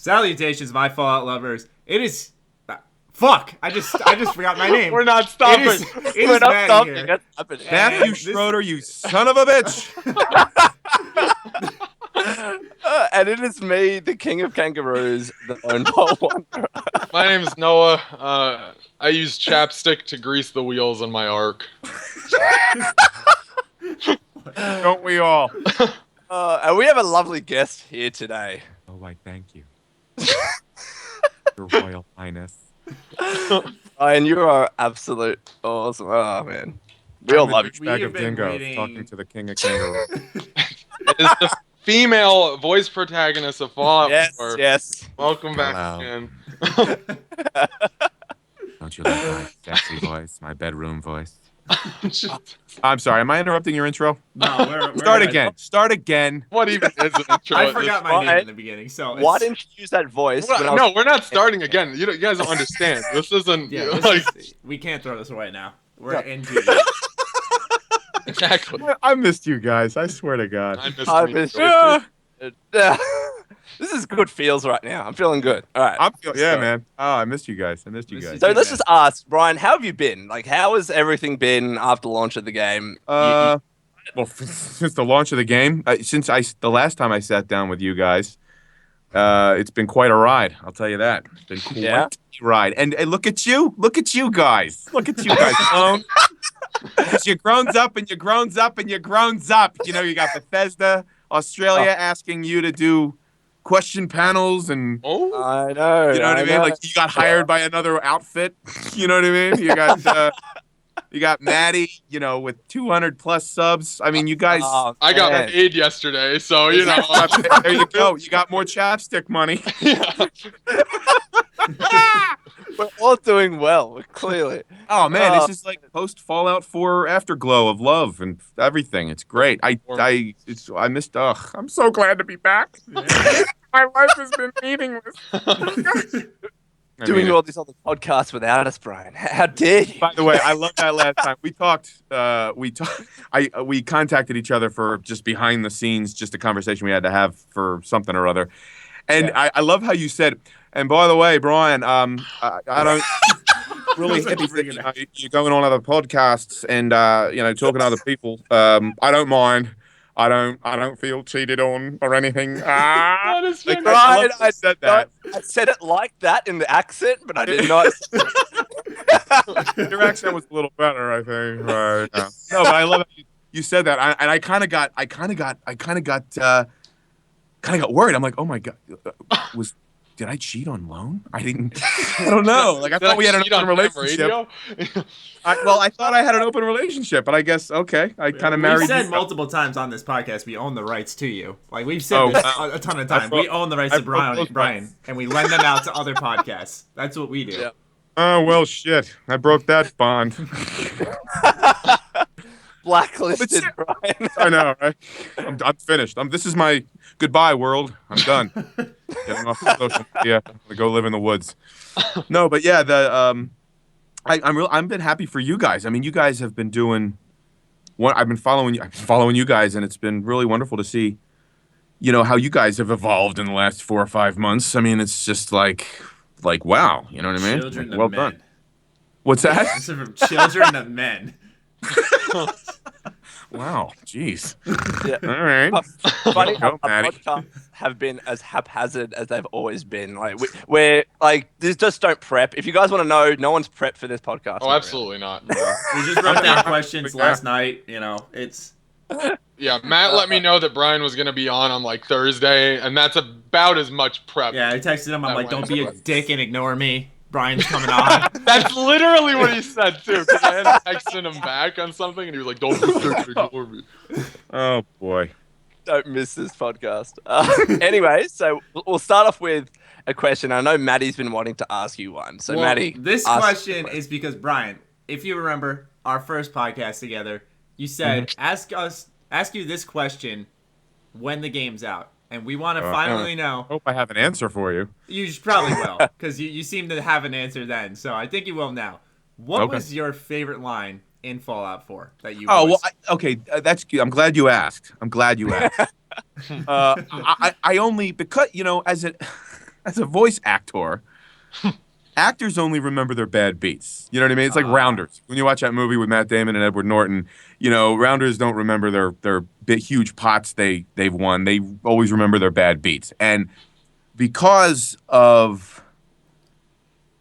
Salutations, my Fallout lovers. It is... Fuck! I just forgot my name. We're not stopping. We're not stopping. Matthew Schroeder, you son of a bitch! And it is me, the king of kangaroos, the LoneVaultWanderer. My name's Noah. I use chapstick to grease the wheels on my arc. Don't we all? And we have a lovely guest here today. Oh, why, thank you. Your Royal Highness. And you are absolute awesome. Oh, man. We all love you. Bag of dingoes talking to the king of kangaroos. It's the female voice protagonist of Fallout 4. Yes. Welcome back again. Don't you like my sexy voice, my bedroom voice? I'm sorry, am I interrupting your intro? No, Start again. What even is an intro? I forgot my name in the beginning, so... Why didn't you use that voice? No, we're not starting again. You guys don't understand. This isn't... Yeah, we can't throw this away now. We're in duty. Exactly. I missed you guys, I swear to God. I missed you. This is good feels right now. I'm feeling good. All right. Man. Oh, I missed you guys. So let's just ask, Brian, how have you been? Like, how has everything been after launch of the game? Well, since the launch of the game, the last time I sat down with you guys, it's been quite a ride. I'll tell you that. It's been quite a ride. And look at you guys. Look at you guys. You're grown up and you're grown up and you're grown up. You know, you got Bethesda, Australia asking you to do question panels and I know. You know what I mean? Like you got hired by another outfit. You know what I mean? You got Maddie, with 200 plus subs. I mean, you guys. I got paid yesterday, so there you go. You got more chapstick money. We're all doing well, clearly. Oh man, this is like post Fallout 4 afterglow of love and everything. It's great. I missed. I'm so glad to be back. Yeah. My life has been meaningless. Doing all these other podcasts without us, Brian. How dare you? By the way, I love that last time we talked. We contacted each other for just behind the scenes, just a conversation we had to have for something or other. And I love how you said. And by the way, Brian, I don't really you're going on other podcasts and talking to other people. I don't mind. I don't feel cheated on or anything. That is right. I said that. I said it like that in the accent, but I did not. Your accent was a little better, I think. Right. No, but I love it. You said that, and I kind of got worried. I'm like, oh my God, did I cheat on Lone? I don't know. Like I thought we had an open relationship. I thought I had an open relationship, but I guess okay. I kind of married. We've said multiple times on this podcast we own the rights to you. Like we've said this a ton of times. We own the rights to Brian, and we lend them out to other podcasts. That's what we do. Yeah. Oh well, shit! I broke that bond. Blacklisted, Brian. I know, right? I'm finished. This is my goodbye world. I'm done. Getting off social media. I'm gonna go live in the woods. No, but yeah, I've been happy for you guys. I mean, you guys have been doing. I've been following you guys, and it's been really wonderful to see. How you guys have evolved in the last 4 or 5 months. I mean, it's just like wow. You know what I mean? Children well of men. Done. What's that? Children of men. Wow, jeez. Yeah. All right. Funny how our podcasts have been as haphazard as they've always been. Like we're like, just don't prep. If you guys want to know, no one's prepped for this podcast. Oh, absolutely not. We just wrote down questions last night. It's. Yeah, Matt let me know that Brian was gonna be on like Thursday, and that's about as much prep. Yeah, I texted him. I'm like, don't be a dick and ignore me. Brian's coming on. That's literally what he said too. Because I had texted him back on something, and he was like, "Don't ignore me." Oh boy! Don't miss this podcast. Anyway, so we'll start off with a question. I know Maddie's been wanting to ask you one. So Maddie, this question is because Brian, if you remember our first podcast together, you said ask you this question when the game's out. And we want to finally know. Hope I have an answer for you. You probably will, because you seem to have an answer then. So I think you will now. What was your favorite line in Fallout 4 that you? That's cute. I'm glad you asked. I only because as a voice actor, actors only remember their bad beats. You know what I mean? It's like Rounders. When you watch that movie with Matt Damon and Edward Norton, Rounders don't remember their big huge pots they've won. They always remember their bad beats. And because of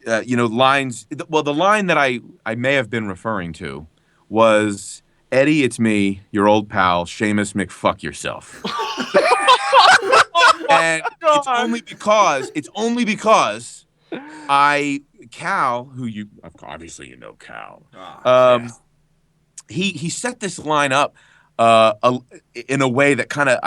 lines, well, the line that I may have been referring to was, Eddie, it's me, your old pal, Seamus McFuck yourself. And it's only because Cal, who you obviously Cal, he set this line up in a way that kind of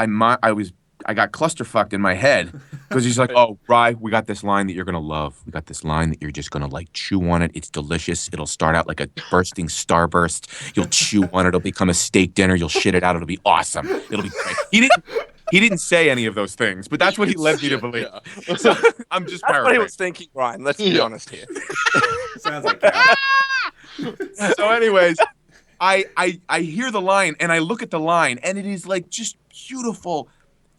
I got clusterfucked in my head, because he's like, oh, Rye, we got this line that you're gonna love. We got this line that you're just gonna like chew on it. It's delicious. It'll start out like a bursting starburst. You'll chew on it. It'll become a steak dinner. You'll shit it out. It'll be awesome. It'll be great. He didn't say any of those things, but that's what he led me to believe. Yeah. So I'm just paraphrasing. That's what he was thinking, Ryan. Let's be honest here. Sounds like that. So anyways, I hear the line, and I look at the line, and it is like just beautiful,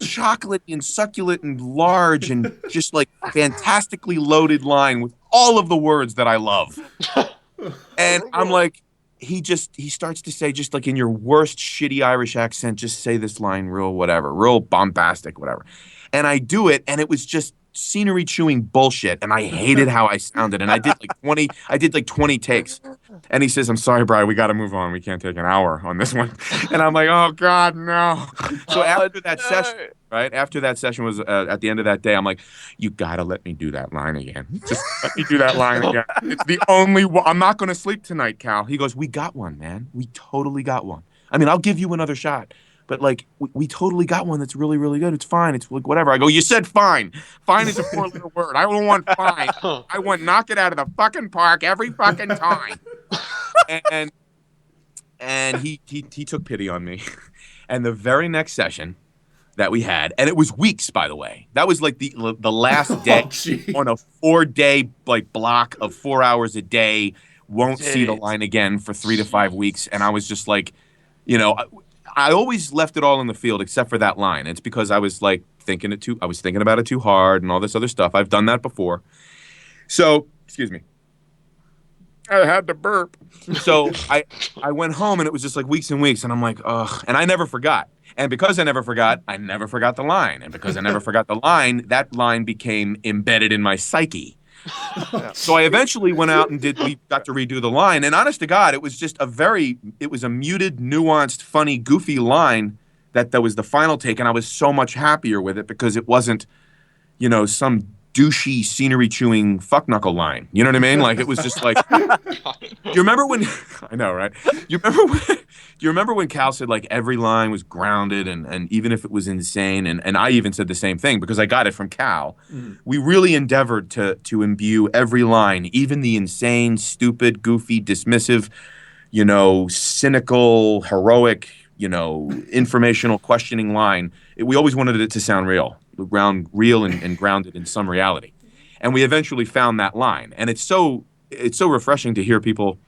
chocolate and succulent and large, and just like fantastically loaded line with all of the words that I love. And I'm like, he starts to say, just like in your worst shitty Irish accent, just say this line real bombastic, whatever. And I do it, and it was just scenery chewing bullshit, and I hated how I sounded. And I did like 20 takes. And he says, I'm sorry, Brian, we got to move on. We can't take an hour on this one. And I'm like, oh God, no. So after that session was at the end of that day, I'm like, you got to let me do that line again. Just let me do that line again. It's the only one. I'm not going to sleep tonight, Cal. He goes, we got one, man. We totally got one. I mean, I'll give you another shot. But, like, we totally got one that's really, really good. It's fine. It's like whatever. I go, you said fine. Fine is a four-letter word. I don't want fine. I want knock it out of the fucking park every fucking time. And he took pity on me. And the very next session that we had, and it was weeks, by the way. That was like the last day on a 4-day like block of 4 hours a day. Won't see the line again for 3 to 5 weeks. And I was just like, I always left it all in the field except for that line. It's because I was like thinking about it too hard and all this other stuff. I've done that before. So, excuse me. I had to burp. So I went home, and it was just like weeks and weeks, and I'm like, ugh. And I never forgot. And because I never forgot the line. And because I never forgot the line, that line became embedded in my psyche. So I eventually went out and we got to redo the line, and honest to God, it was just a muted, nuanced, funny, goofy line that was the final take, and I was so much happier with it because it wasn't, some douchey scenery chewing fuck knuckle line. You know what I mean? Like, it was just like, do you remember when, I know, right? Do you remember when Cal said like every line was grounded and even if it was insane, and I even said the same thing because I got it from Cal. We really endeavored to imbue every line, even the insane, stupid, goofy, dismissive, cynical, heroic, informational, questioning line. We always wanted it to sound real and grounded in some reality. And we eventually found that line. And it's so refreshing to hear people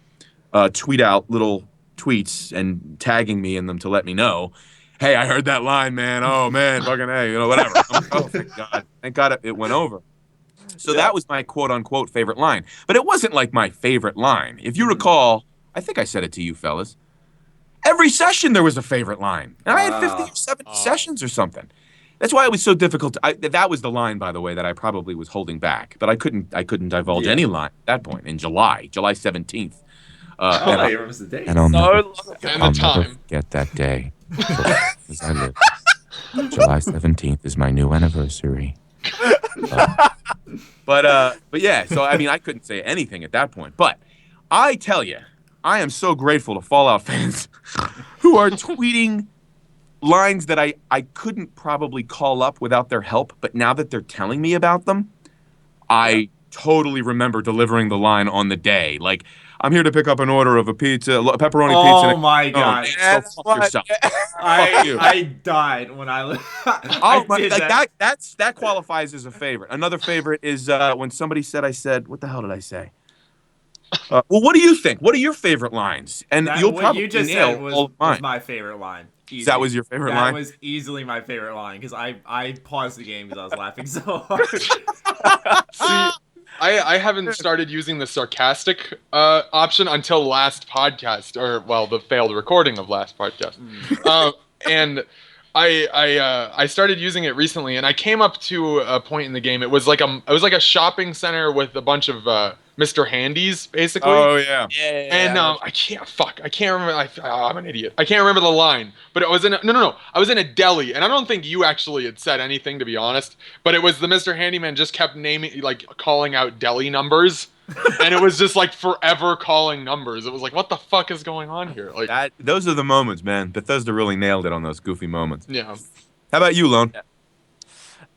tweet out little tweets and tagging me in them to let me know, hey, I heard that line, man. Oh, man, fucking hey, whatever. I'm like, oh, thank God. Thank God it went over. So that was my quote-unquote favorite line. But it wasn't like my favorite line. If you recall, I think I said it to you fellas, every session there was a favorite line. And I had 50 or 70 sessions or something. That's why it was so difficult. That was the line, by the way, that I probably was holding back. But I couldn't divulge any line at that point in July 17th. I remember the date. And I'll never time. forget that day. As I live. July 17th is my new anniversary. But yeah, so I mean, I couldn't say anything at that point. But I tell you, I am so grateful to Fallout fans who are tweeting lines that I couldn't probably call up without their help. But now that they're telling me about them, I totally remember delivering the line on the day. Like, I'm here to pick up an order of a pizza, a pepperoni pizza. Oh my God! So fuck yourself. I died when I. That qualifies as a favorite. Another favorite is when somebody said, what the hell did I say? Well, what do you think? What are your favorite lines? And you'll probably you just nail said was, all mine. was my favorite line. Easy. That was your favorite line? That was easily my favorite line because I paused the game because I was laughing so hard. See, I haven't started using the sarcastic option until last podcast, or well, the failed recording of last podcast. And I started using it recently, and I came up to a point in the game. It was like a shopping center with a bunch of Mr. Handies, basically. Oh yeah. And I can't remember. I'm an idiot. I can't remember the line. But it was I was in a deli, and I don't think you actually had said anything, to be honest. But it was the Mr. Handyman just kept calling out deli numbers, and it was just like forever calling numbers. It was like, what the fuck is going on here? Like those are the moments, man. Bethesda really nailed it on those goofy moments. Yeah. How about you, Lone? Yeah.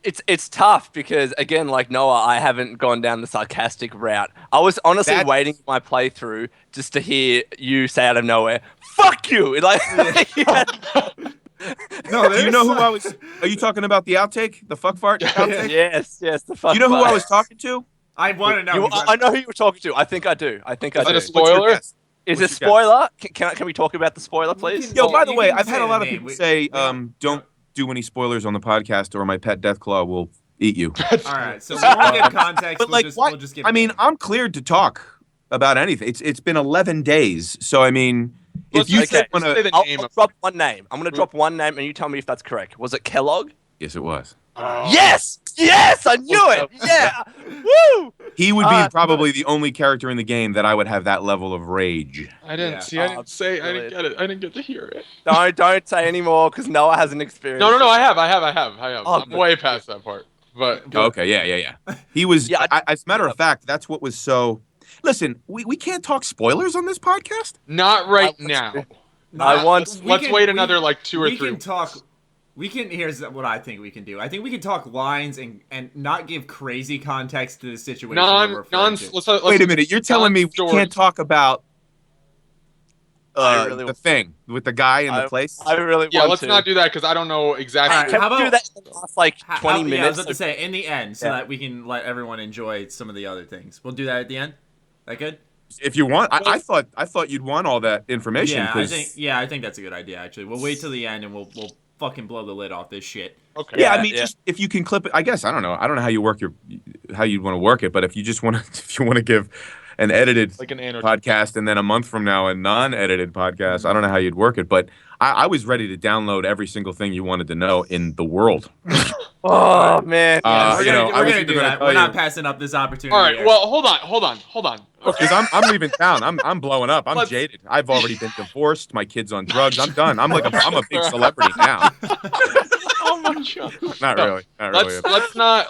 It's tough because, again, like Noah, I haven't gone down the sarcastic route. I was honestly waiting for my playthrough just to hear you say out of nowhere, "Fuck you!" Like, No, do you know who I was? Are you talking about the outtake, the fuck fart outtake? Yes, the fuck. You know who I was talking to? I want to know. I know who you were talking to. I think I do. Is it a spoiler? Is it a spoiler? Can we talk about the spoiler, please? Yo, by the way, I've had a lot of people say, don't do any spoilers on the podcast, or my pet Deathclaw will eat you. All right, so we won't give context. But we'll just give. I mean, I'm cleared to talk about anything. It's been 11 days, so I mean, if you want to, I'll drop one name. I'm gonna drop one name, and you tell me if that's correct. Was it Kellogg? Yes, it was. Yes, I knew it. Yeah, woo. He would be probably the only character in the game that I would have that level of rage. I didn't see. I didn't say. I didn't get it. I didn't get to hear it. Don't say anymore because Noah hasn't experienced. No. I have. I'm way okay. past that part. But okay, yeah. He was. As a matter of fact, that's what was so. Listen, we can't talk spoilers on this podcast. Not right now. Let's wait another like 2 or 3. We can talk. Here's what I think we can do. I think we can talk lines and not give crazy context to the situation. Wait a minute. You're telling me we can't talk about the thing with the guy in the place? I really want to. Yeah, let's not do that because I don't know exactly. Can we do that in the last 20 minutes? Yeah, I was about to say in the end, so that we can let everyone enjoy some of the other things. We'll do that at the end. That good? If you want, I thought you'd want all that information. Yeah, I think that's a good idea. Actually, we'll wait till the end and we'll fucking blow the lid off this shit. Okay. Yeah, I mean, just if you can clip it, I guess I don't know how you work how you want to work it, but if you want to give an edited podcast and then a month from now a non-edited podcast, I don't know how you'd work it, but I was ready to download every single thing you wanted to know in the world. Oh man, we're gonna do that. We're not passing up this opportunity. All right, well, hold on. Because I'm leaving town. I'm blowing up. I'm jaded. I've already been divorced. My kid's on drugs. I'm done. I'm a big celebrity now. Oh my god. Not really.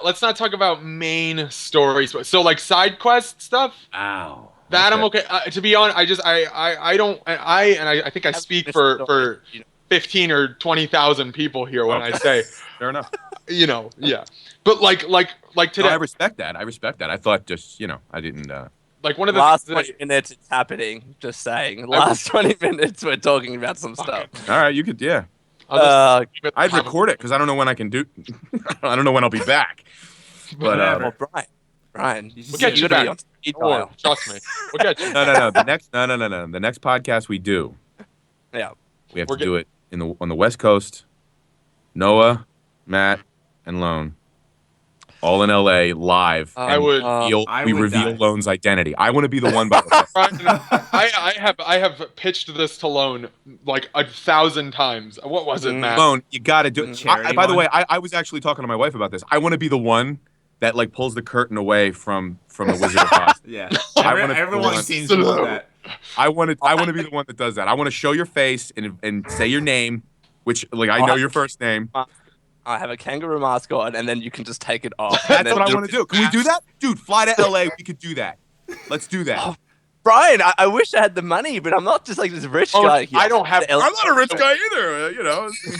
Let's not talk about main stories. So like side quest stuff. Ow. That okay. I'm okay. To be honest, I think I speak for 15 or 20,000 people here when I say. Fair enough. Yeah. But like today. No, I respect that. I thought just I didn't. Like one of the last 20 minutes, it's happening. Just saying. Last 20 minutes, we're talking about some stuff. All right, you could, yeah. I'd record it because I don't know when I can do. I don't know when I'll be back. But Brian, we'll get you back. Trust me. We'll get you. No. The next podcast we do. Yeah. We have to do it on the West Coast. Noah, Matt, and Lone. All in LA, live. We reveal Lone's identity. I want to be the one by the way. I have pitched this to Lone like 1,000 times. What was it, Matt? Lone, you got to do it. By the way, I was actually talking to my wife about this. I want to be the one that like pulls the curtain away from the Wizard of Oz. Yeah, everyone seems to want that. I want to be the one that does that. I want to show your face and say your name, which like I know your first name. I have a kangaroo mask on, and then you can just take it off. That's what I want to do. Can we do that? Dude, fly to LA. We could do that. Let's do that. Oh, Brian, I wish I had the money, but I'm not just like this rich guy. I don't have. I'm not a rich guy either.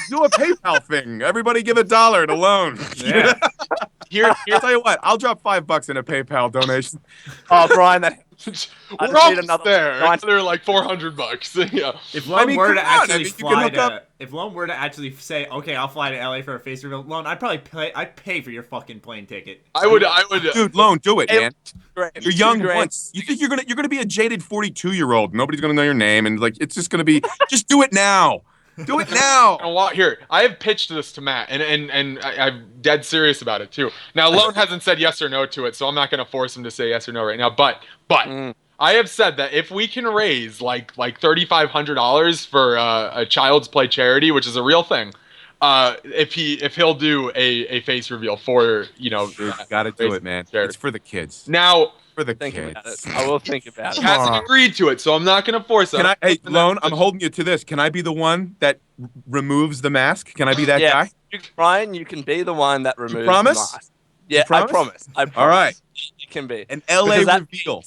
Do a PayPal thing. Everybody give $1 to Lone. Yeah. Here, tell you what. I'll drop $5 in a PayPal donation. Oh, Brian, we're almost there. Another like $400. Yeah. If Lone were to actually fly to, if Lone were to actually say, "Okay, I'll fly to LA for a face reveal," Lone, I'd pay for your fucking plane ticket. I would. Dude, Lone, do it, man. You're young $2,000. once. You think you're gonna be a jaded 42-year-old. Nobody's gonna know your name, and like it's just gonna be. Just do it now. Do it now. Here, I have pitched this to Matt, and I'm dead serious about it too. Now, Lone hasn't said yes or no to it, so I'm not going to force him to say yes or no right now. But I have said that if we can raise like $3,500 for a Child's Play charity, which is a real thing, if he'll do a face reveal for got to do it, man. It's for the kids. Now. For the Think kids. about it. I will think about it. He hasn't agreed to it, so I'm not going to force him. Hey, Lone, I'm holding you to this. Can I be the one that removes the mask? Can I be that guy? Ryan, you can be the one that removes the mask. Yeah, I promise. All right. You can be. An LA reveal.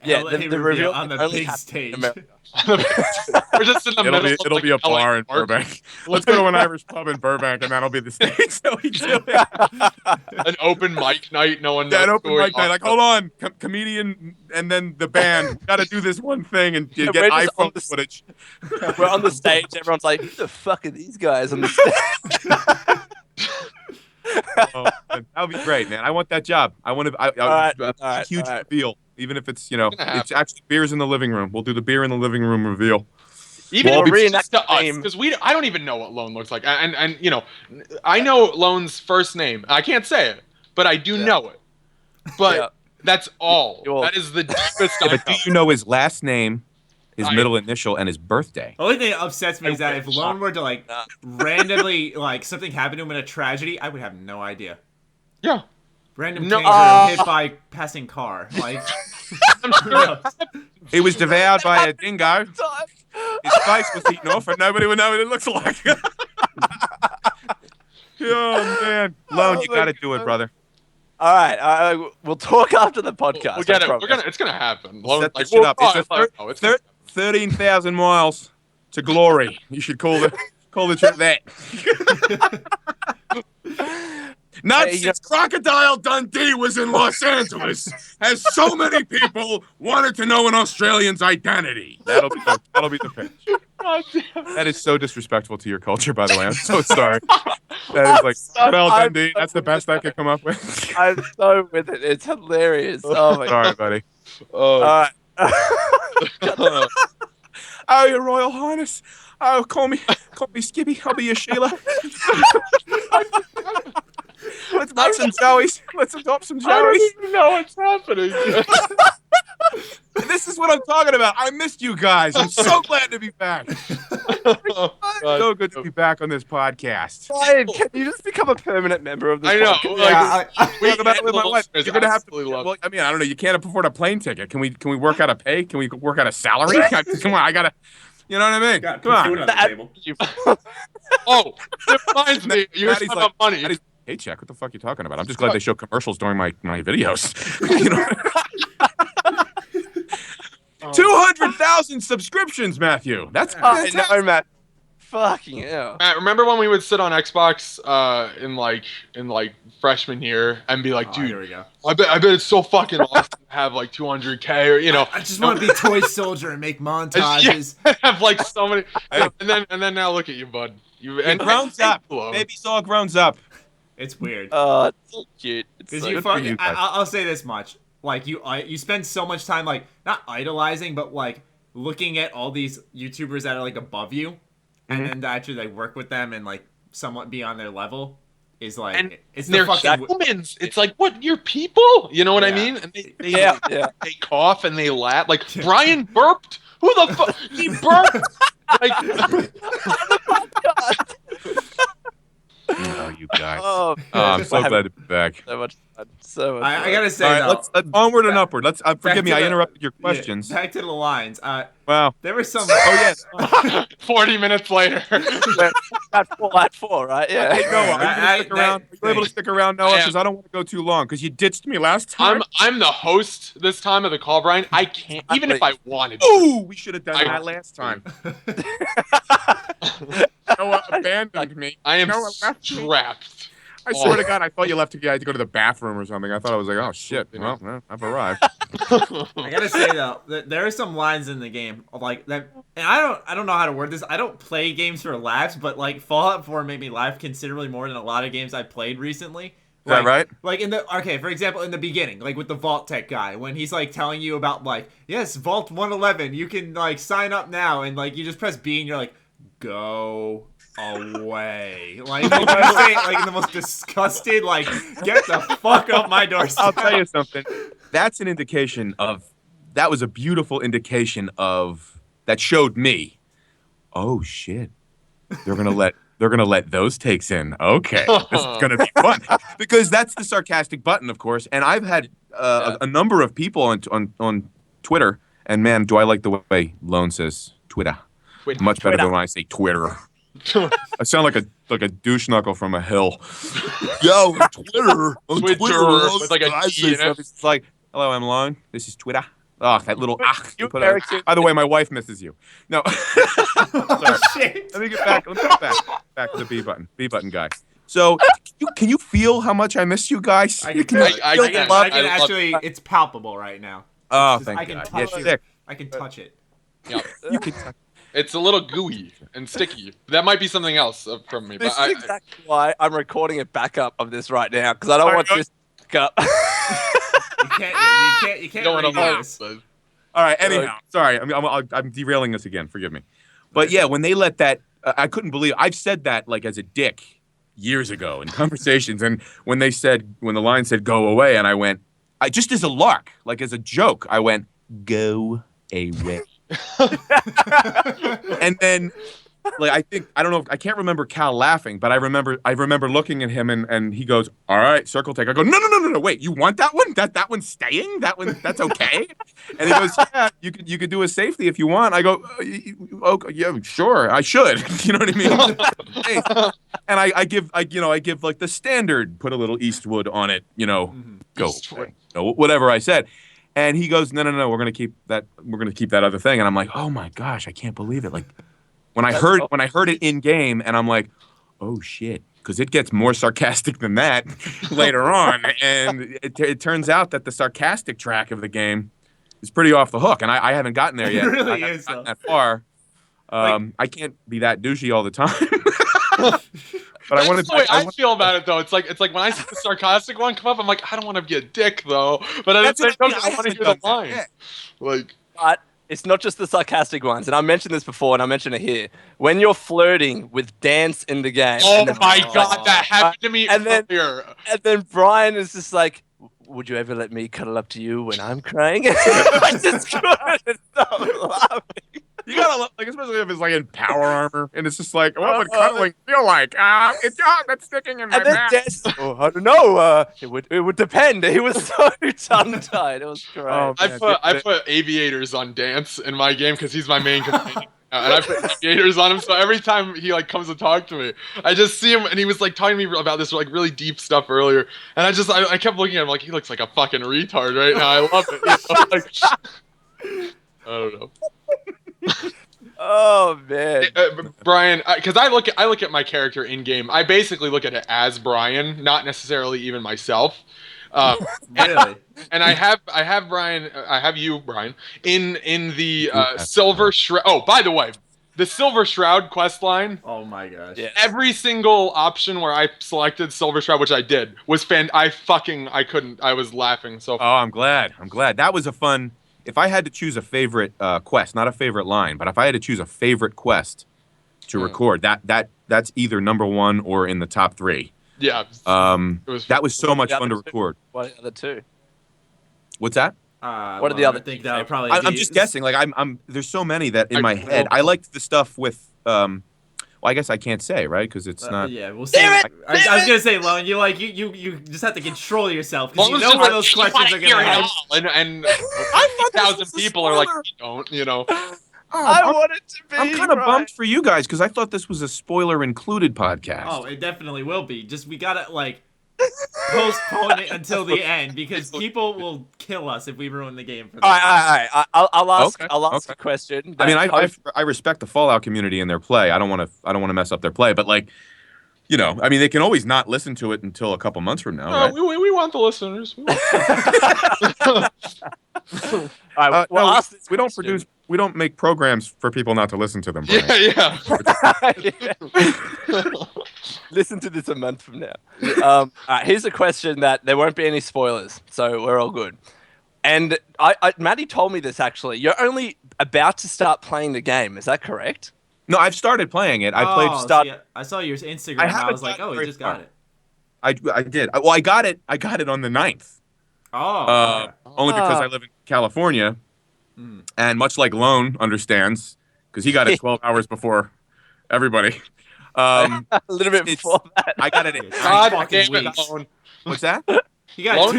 The reveal on the big stage. We're just in the middle. It'll be a bar in Burbank. Let's go to an Irish pub in Burbank, and that'll be the stage. So we do it. An open mic night. No one knows. An open mic night. Like, hold on, comedian, and then the band. Got to do this one thing and get iPhone footage. We're on the stage. Everyone's like, "Who the fuck are these guys on the stage?" That would be great, man. I want that job. I want a huge reveal. Even if it's, it's actually beers in the living room. We'll do the beer in the living room reveal. Even if it's just to us, because I don't even know what Lone looks like. And I know Lone's first name. I can't say it, but I do know it. But that's all. That is the deepest I know. But do you know his last name, his middle initial, and his birthday? The only thing that upsets me is that if Lone were to, randomly, something happened to him in a tragedy, I would have no idea. Yeah. Random tanker hit by passing car. He was devoured by a dingo. His face was eaten off, and nobody would know what it looks like. Oh man, Lone, you got to do it, brother. All right, we'll talk after the podcast. We'll get it. It's gonna happen. Set this shit up. It's 13,000 miles to glory. You should call the trip that. Not since Crocodile Dundee was in Los Angeles has so many people wanted to know an Australian's identity. That'll be the pitch. That is so disrespectful to your culture, by the way. I'm so sorry. That is like Crocodile Dundee. That's the best I could come up with. I'm so with it. It's hilarious. Oh my God. Sorry, buddy. All right. Oh, your Royal Highness. Oh, call me Skippy. I'll be your Sheila. Let's make some joeys. Let's adopt some joeys. I don't even know what's happening. This is what I'm talking about. I missed you guys. I'm so glad to be back. So good to be back on this podcast. Ryan, can you just become a permanent member of this podcast? We talk about it with my wife. You're gonna have to. Well, I mean, I don't know. You can't afford a plane ticket. Can we work out a pay? Can we work out a salary? Come on, I gotta. You know what I mean? Come on. On the table. Oh, it reminds me. You're talking about money. Paycheck. What the fuck are you talking about? I'm just glad they show commercials during my videos. You know? 200,000 subscriptions, Matthew. That's fantastic. I know, Matt. Fucking hell. Matt, remember when we would sit on Xbox in freshman year and be like, dude, here we go. I bet it's so fucking awesome to have like 200K or I just want to be Toy Soldier and make montages. Have like so many. And then now look at you, bud. And grown up. Baby's all grown up. It's weird. It's so cute. Because I'll say this much: like you spend so much time not idolizing, but looking at all these YouTubers that are above you, and then to actually work with them and somewhat be on their level is it's they're fucking humans. It's what, you're people. You know what I mean? And they cough and they laugh. Like Brian burped. Who the fuck? He burped. Oh, you guys. I'm so glad to be back. So much fun. So much fun. I gotta say, all right, let's onward and upward. Let's forgive me. I interrupted your questions. Back to the lines. Wow. There were some. Oh yes. 40 minutes later. At 4, right? Yeah. Hey, Noah, are you able to stick around, Noah? Because I don't want to go too long. Because you ditched me last time. I'm the host this time of the call, Brian. I can't, even if I wanted to. Ooh, we should have done that last time. Noah abandoned me. I am strapped. I swear to God, I thought you left to go to the bathroom or something. I thought I was like, oh shit, well, I've arrived. I gotta say though, there are some lines in the game like that, and I don't know how to word this. I don't play games for laughs, but Fallout 4 made me laugh considerably more than a lot of games I played recently. Is that right? For example, in the beginning, with the Vault Tech guy, when he's telling you about yes, Vault 111, you can sign up now, and you just press B and you're like, go away. Like you say it like in the most disgusted, like, get the fuck up my doorstep. I'll tell you something. That's an indication of. That was a beautiful indication of that showed me. Oh shit! They're gonna let those takes in. Okay, this is gonna be fun because that's the sarcastic button, of course. And I've had a number of people on Twitter. And man, do I like the way Lone says Twitter. Much better than when I say Twitter. I sound like a douche knuckle from a hill. Yo, Twitter. Twitter with like a T in it. It's like, hello, I'm Lone. This is Twitter. Oh, that little By the way, my wife misses you. No. Shit. Let me get back. Let's get back to the B button guy. So, can you feel how much I miss you guys? I can actually. It's palpable right now. Oh, thank I can God. touch it. I can touch it. Yeah. You can touch. It's a little gooey and sticky. That might be something else from me. This But is exactly why I'm recording a backup of this right now, because I don't want this to up. You can't don't want redo to this. All right. Anyhow, sorry. I'm derailing this again. Forgive me. But yeah, when they let that, I couldn't believe. I've said that like as a dick years ago in conversations, and when the line said "go away," and I went, I just as a lark, like as a joke, I went, "Go away." And then, like, I don't know, I can't remember Cal laughing, but I remember looking at him and he goes, "All right, circle take." I go, No, wait, you want that one? That one's staying? That's okay? And he goes, "Yeah, you could do a safety if you want." I go, "Okay, yeah, sure, I should." You know what I mean? And I give like the standard, put a little Eastwood on it, go away. Whatever I said. And he goes, no, we're gonna keep that other thing. And I'm like, oh my gosh, I can't believe it. Like when I heard it in game, and I'm like, oh shit, because it gets more sarcastic than that later on. And it turns out that the sarcastic track of the game is pretty off the hook, and I haven't gotten there yet. It really I is haven't gotten that far. I can't be that douchey all the time. But That's the way I feel about it, though. It's like when I see the sarcastic one come up, I'm like, I don't want to be a dick, though. But at the same time, I want to hear the line. Like, But it's not just the sarcastic ones, and I mentioned this before, and I mention it here. When you're flirting with dance in the game, oh my god, that happened to me earlier. And then Brian is just like, "Would you ever let me cuddle up to you when I'm crying?" I just couldn't stop laughing. You gotta like, especially if it's like in power armor, and it's just like, what would cuddling feel like? That's sticking in my mouth. I don't know. It would depend. He was so tongue tied. It was great. Oh, I put aviators on Dance in my game because he's my main companion. And I put aviators on him, so every time he like comes to talk to me, I just see him, and he was like talking to me about this like really deep stuff earlier, and I kept looking at him like he looks like a fucking retard right now. I love it. I don't know. Oh man, Brian, because I look at my character in game. I basically look at it as Brian, not necessarily even myself. Really? And I have Brian. I have you, Brian, in the Silver Shroud. Oh, by the way, the Silver Shroud quest line. Oh my gosh! Yeah. Every single option where I selected Silver Shroud, which I did, was I couldn't. I was laughing so. Oh, I'm glad. That was a fun. If I had to choose a favorite quest, not a favorite line, but if I had to choose a favorite quest to record, that's either number one or in the top three. Yeah. That was so much fun to record. What are the other two? What's that? What are the other? I think that would probably. I'm just guessing. Like I'm. There's so many that in my head. I liked the stuff with. Well, I guess I can't say, right? Because it's not. Yeah, we'll see. I was gonna say, Lone, you just have to control yourself because you know where those questions are gonna head. And 1,000 people are like, you don't. I want it to be. I'm kind of bummed for you guys because I thought this was a spoiler included podcast. Oh, it definitely will be. Just we gotta postpone it until the end because people will kill us if we ruin the game for them. All right. I'll ask a question. I mean, I respect the Fallout community and their play. I don't want to mess up their play, but like, I mean, they can always not listen to it until a couple months from now. Right? We want the listeners. All right, no, we don't make programs for people not to listen to them. Brian. Yeah. Listen to this a month from now. All right, here's a question that there won't be any spoilers, so we're all good. And Matty told me this actually. You're only about to start playing the game. Is that correct? No, I've started playing it. I played. I saw your Instagram. And I was like, oh, he just got it. I did. Well, I got it. I got it on the 9th. Only because I live in California, and much like Lone understands, because he got it 12 hours before everybody. A little bit before that. I got it in fucking weeks. Lone. What's that? He got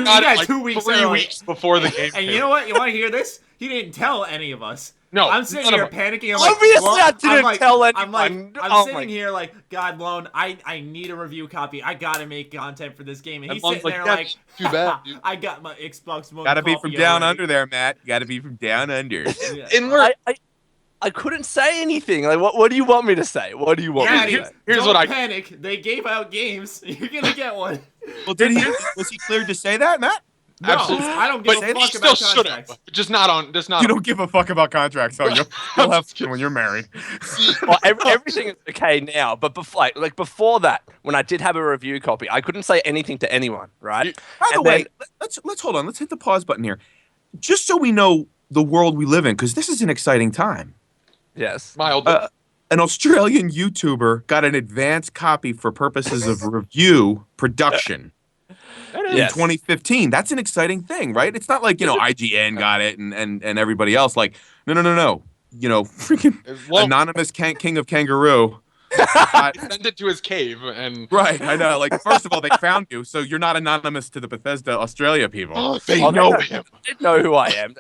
2 weeks. 3 weeks before the game. And you know what? You want to hear this? He didn't tell any of us. No, I'm sitting here panicking. Obviously, I didn't tell anyone. I'm sitting here like, God, Lone, I need a review copy. I gotta make content for this game. And he's sitting there like, too bad, dude. I got my Xbox One. Gotta be from down under there, Matt. Gotta be from down under. Yeah. And we're I couldn't say anything. Like, what do you want me to say? What do you want me to say? Here's what I panic. They gave out games. You're gonna get one. Well, was he cleared to say that, Matt? No, Absolutely. I don't give a fuck about contracts. Just not on. You don't give a fuck about contracts, so you'll have fun when you're married. Well, everything is okay now, but before that, when I did have a review copy, I couldn't say anything to anyone, right? By the way, let's hold on. Let's hit the pause button here, just so we know the world we live in, because this is an exciting time. Yes. Mildly. An Australian YouTuber got an advanced copy for purposes of review production. In 2015. That's an exciting thing, right? It's not like, IGN got it and everybody else. Like, no. Freaking anonymous king of kangaroo. Send it to his cave and right. I know. Like, first of all, they found you, so you're not anonymous to the Bethesda Australia people. Oh, they know him. They know who I am.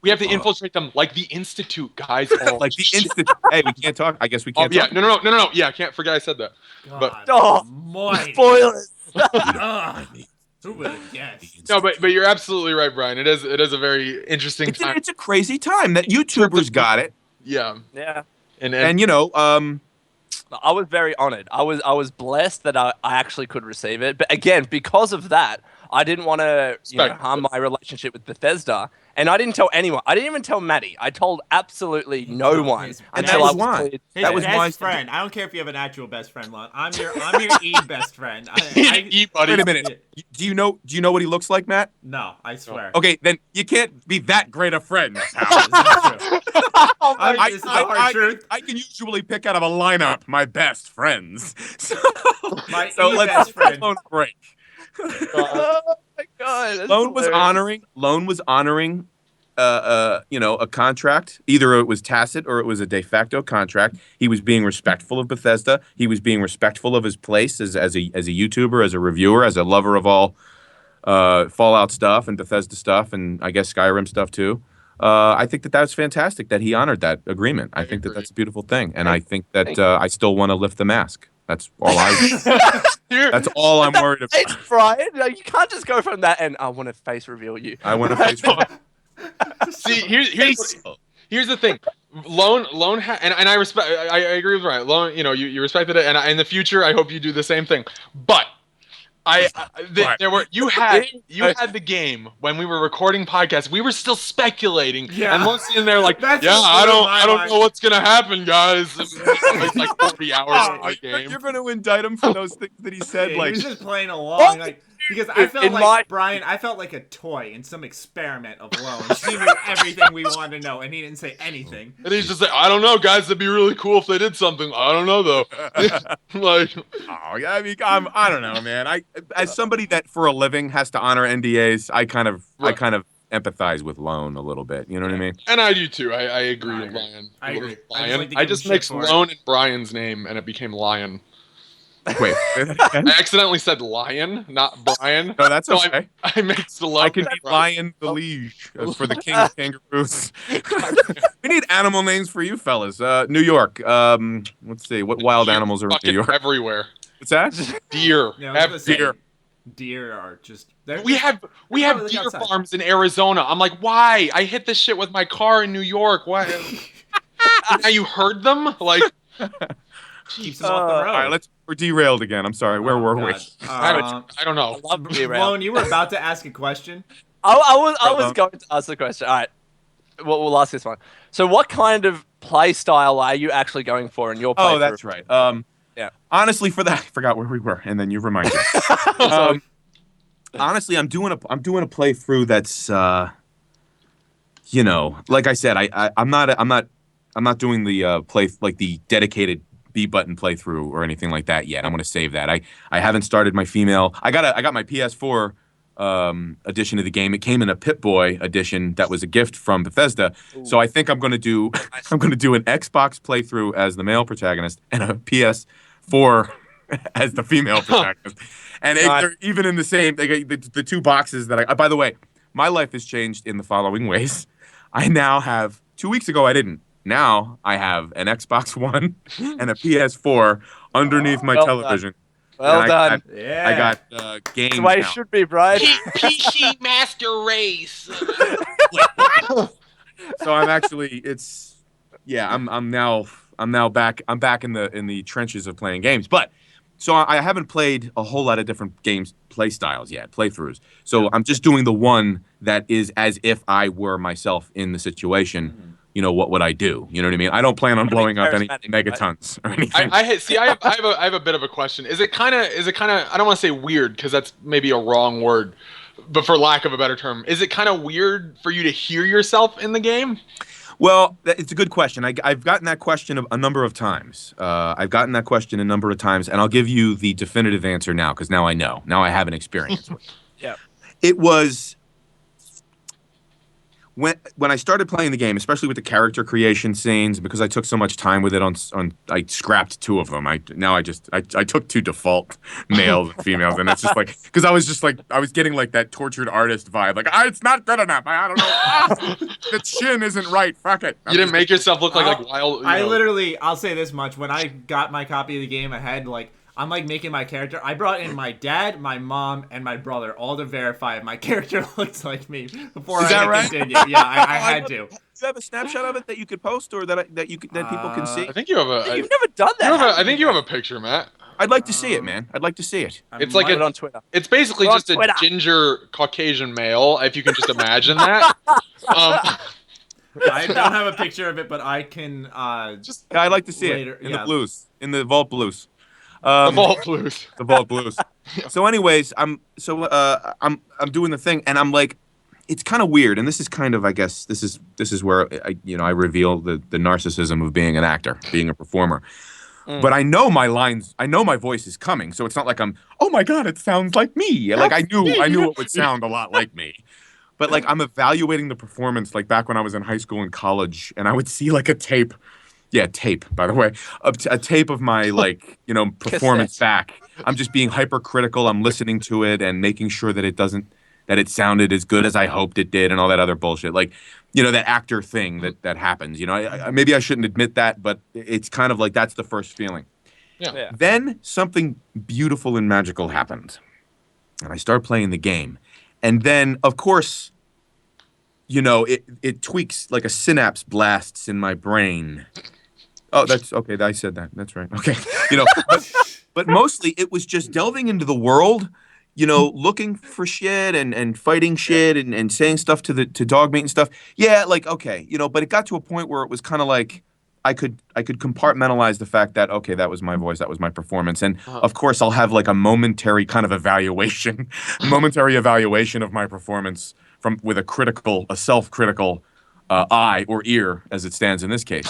We have to infiltrate them like the Institute, guys. Like the Institute. Hey, we can't talk. I guess we can't. Yeah, no. Yeah, I can't forget I said that. God, spoilers. Who would have guessed? No, but you're absolutely right, Brian. It is a very interesting time. It's a crazy time that YouTubers got it. Yeah. And I was very honored. I was blessed that I actually could receive it. But again, because of that, I didn't want to harm my relationship with Bethesda, and I didn't tell anyone. I didn't even tell Matty. I told absolutely no one until I was cleared. That was my best friend. I don't care if you have an actual best friend, Lon. I'm your best friend. Buddy. Wait a minute. Do you know what he looks like, Matt? No, I swear. Okay, then you can't be that great a friend. This is true. This is the hard truth. I can usually pick out of a lineup my best friends. My let's best friend. break. Oh my God! Lone was honoring a contract. Either it was tacit or it was a de facto contract. He was being respectful of Bethesda. He was being respectful of his place as a YouTuber, as a reviewer, as a lover of all Fallout stuff and Bethesda stuff, and I guess Skyrim stuff too. I think that was fantastic that he honored that agreement. I think that's a beautiful thing, and I think that I still want to lift the mask. That's all that's all I'm worried about. It's Brian. You can't just go from that and I want to face reveal you. I want to face reveal. See, here's the thing. Lone, and I respect. I agree with Brian. Lone, you respected it, and in the future, I hope you do the same thing. But you had the game when we were recording podcasts. We were still speculating, and Lone's in there like, I don't know what's gonna happen, guys. It's like 40 hours of the game. You're gonna indict him for those things that he said. He like was just playing along, because I felt like Brian. I felt like a toy in some experiment of Lone. He knew everything we wanted to know, and he didn't say anything. And he's just like, I don't know, guys. It'd be really cool if they did something. I don't know though. I don't know, man. As somebody that for a living has to honor NDAs, I kind of empathize with Lone a little bit. You know what I mean? And I do too. I agree with Lion. I agree. I just mixed Lone and Brian's name, and it became Lion. Wait, I accidentally said Lion, not Brian. No, that's okay. I mixed the Lone. I can be Lion the Liege for the king of kangaroos. We need animal names for you fellas. New York. Let's see. What wild animals are in New York? Everywhere. What's that? Deer. Deer. Deer are just. We have deer farms in Arizona. I'm like, why? I hit this shit with my car in New York. Why? Now you heard them? Like, keeps them off the road. All right, we're derailed again. I'm sorry. Where were we? I don't know. Lone, you were about to ask a question. I was going to ask the question. All right, we'll ask this one. So, what kind of play style are you actually going for in your playthrough? Oh, that's right. Yeah. Honestly, for that, I forgot where we were, and then you reminded me. Honestly, I'm doing a playthrough that's, like I said, I'm not doing the the dedicated B button playthrough or anything like that yet. I'm going to save that. I haven't started my female. I got my PS4 edition of the game. It came in a Pip-Boy edition that was a gift from Bethesda. Ooh. So I think I'm going to do an Xbox playthrough as the male protagonist and a PS4 as the female protagonist. And they're even in the same the two boxes that by the way, my life has changed in the following ways. I now have 2 weeks ago I didn't. Now I have an Xbox One and a PS4 underneath my television. Well done. I got games. That's the way it should be, Brian. PC Master Race. So I'm actually I'm now back in the trenches of playing games. But so I haven't played a whole lot of different games playthroughs. So I'm just doing the one that is as if I were myself in the situation. Mm-hmm. You know, what would I do? You know what I mean? I don't plan on blowing up any megatons or anything. I have a bit of a question. Is it kind of? I don't want to say weird because that's maybe a wrong word, but for lack of a better term, is it kind of weird for you to hear yourself in the game? Well, it's a good question. I've gotten that question a number of times. And I'll give you the definitive answer now because now I know. Now I have an experience with it. Yeah. It was when I started playing the game, especially with the character creation scenes, because I took so much time with it I scrapped 2 of them. I took 2 default males and females, and it's just like because I was getting like that tortured artist vibe, like it's not good enough. I don't know. The chin isn't right. Fuck it. You didn't make yourself look like wild. I'll say this much: when I got my copy of the game, I'm like making my character. I brought in my dad, my mom, and my brother, all to verify if my character looks like me before I continue. Yeah, I had to. Do you have a snapshot of it that you could post or that people can see? I think you have You've never done that. I think you have a picture, Matt. I'd like to see it, man. I'd like to see it. It's like on Twitter. It's basically just a ginger Caucasian male, if you can just imagine that. I don't have a picture of it, but I can. I'd like to see it in the blues, in the Vault Blues. The Vault Blues. The Vault Blues. So, anyways, I'm doing the thing, and I'm like, it's kind of weird, and this is kind of, I guess, this is where I reveal the narcissism of being an actor, being a performer. But I know my lines, I know my voice is coming, so it's not like oh my god, it sounds like me. Like I knew it would sound a lot like me. But like I'm evaluating the performance, like back when I was in high school and college, and I would see like a tape. Yeah, tape, by the way. A tape of my, performance back. I'm just being hypercritical. I'm listening to it and making sure that it sounded as good as I hoped it did and all that other bullshit. Like, that actor thing that happens. Maybe I shouldn't admit that, but it's kind of like that's the first feeling. Yeah. Then something beautiful and magical happened. And I started playing the game. And then, of course, it tweaks like a synapse blasts in my brain. Oh, that's okay. I said that. That's right. Okay. But mostly it was just delving into the world, looking for shit and fighting shit and saying stuff to Dogmeat and stuff. Yeah, like, okay, but it got to a point where it was kind of like I could compartmentalize the fact that, okay, that was my voice, that was my performance. And of course I'll have like a momentary kind of evaluation of my performance with a self-critical eye or ear as it stands in this case.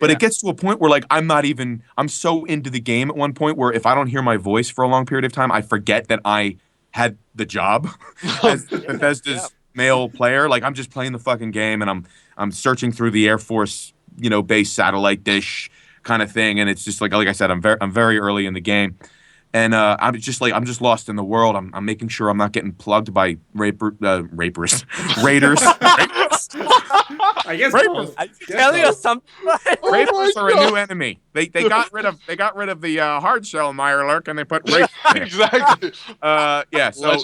But it gets to a point where, like, I'm so into the game at one point where if I don't hear my voice for a long period of time, I forget that I had the job as Bethesda's male player. Like, I'm just playing the fucking game and I'm searching through the Air Force, base satellite dish kind of thing. And it's just like I said, I'm very early in the game. And I'm just lost in the world. I'm making sure I'm not getting plugged by raiders. I guess raiders. Telling us something. Raiders are a new enemy. They got rid of the hard shell Mirelurk and they put raiders. Exactly. So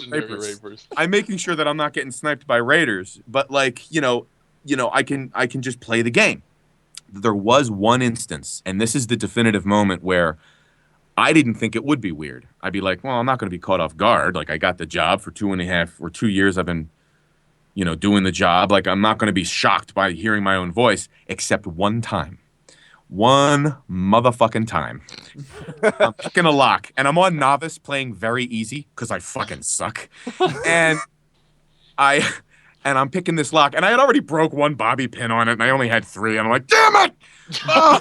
raiders. I'm making sure that I'm not getting sniped by raiders. But like I can just play the game. There was one instance, and this is the definitive moment where I didn't think it would be weird. I'd be like, well, I'm not going to be caught off guard. Like, I got the job for 2.5 or 2 years. I've been, doing the job. Like, I'm not going to be shocked by hearing my own voice, except one time. One motherfucking time. I'm picking a lock, and I'm on novice playing very easy because I fucking suck. And and I'm picking this lock, and I had already broke one bobby pin on it, and I only had 3, and I'm like, damn it! Oh!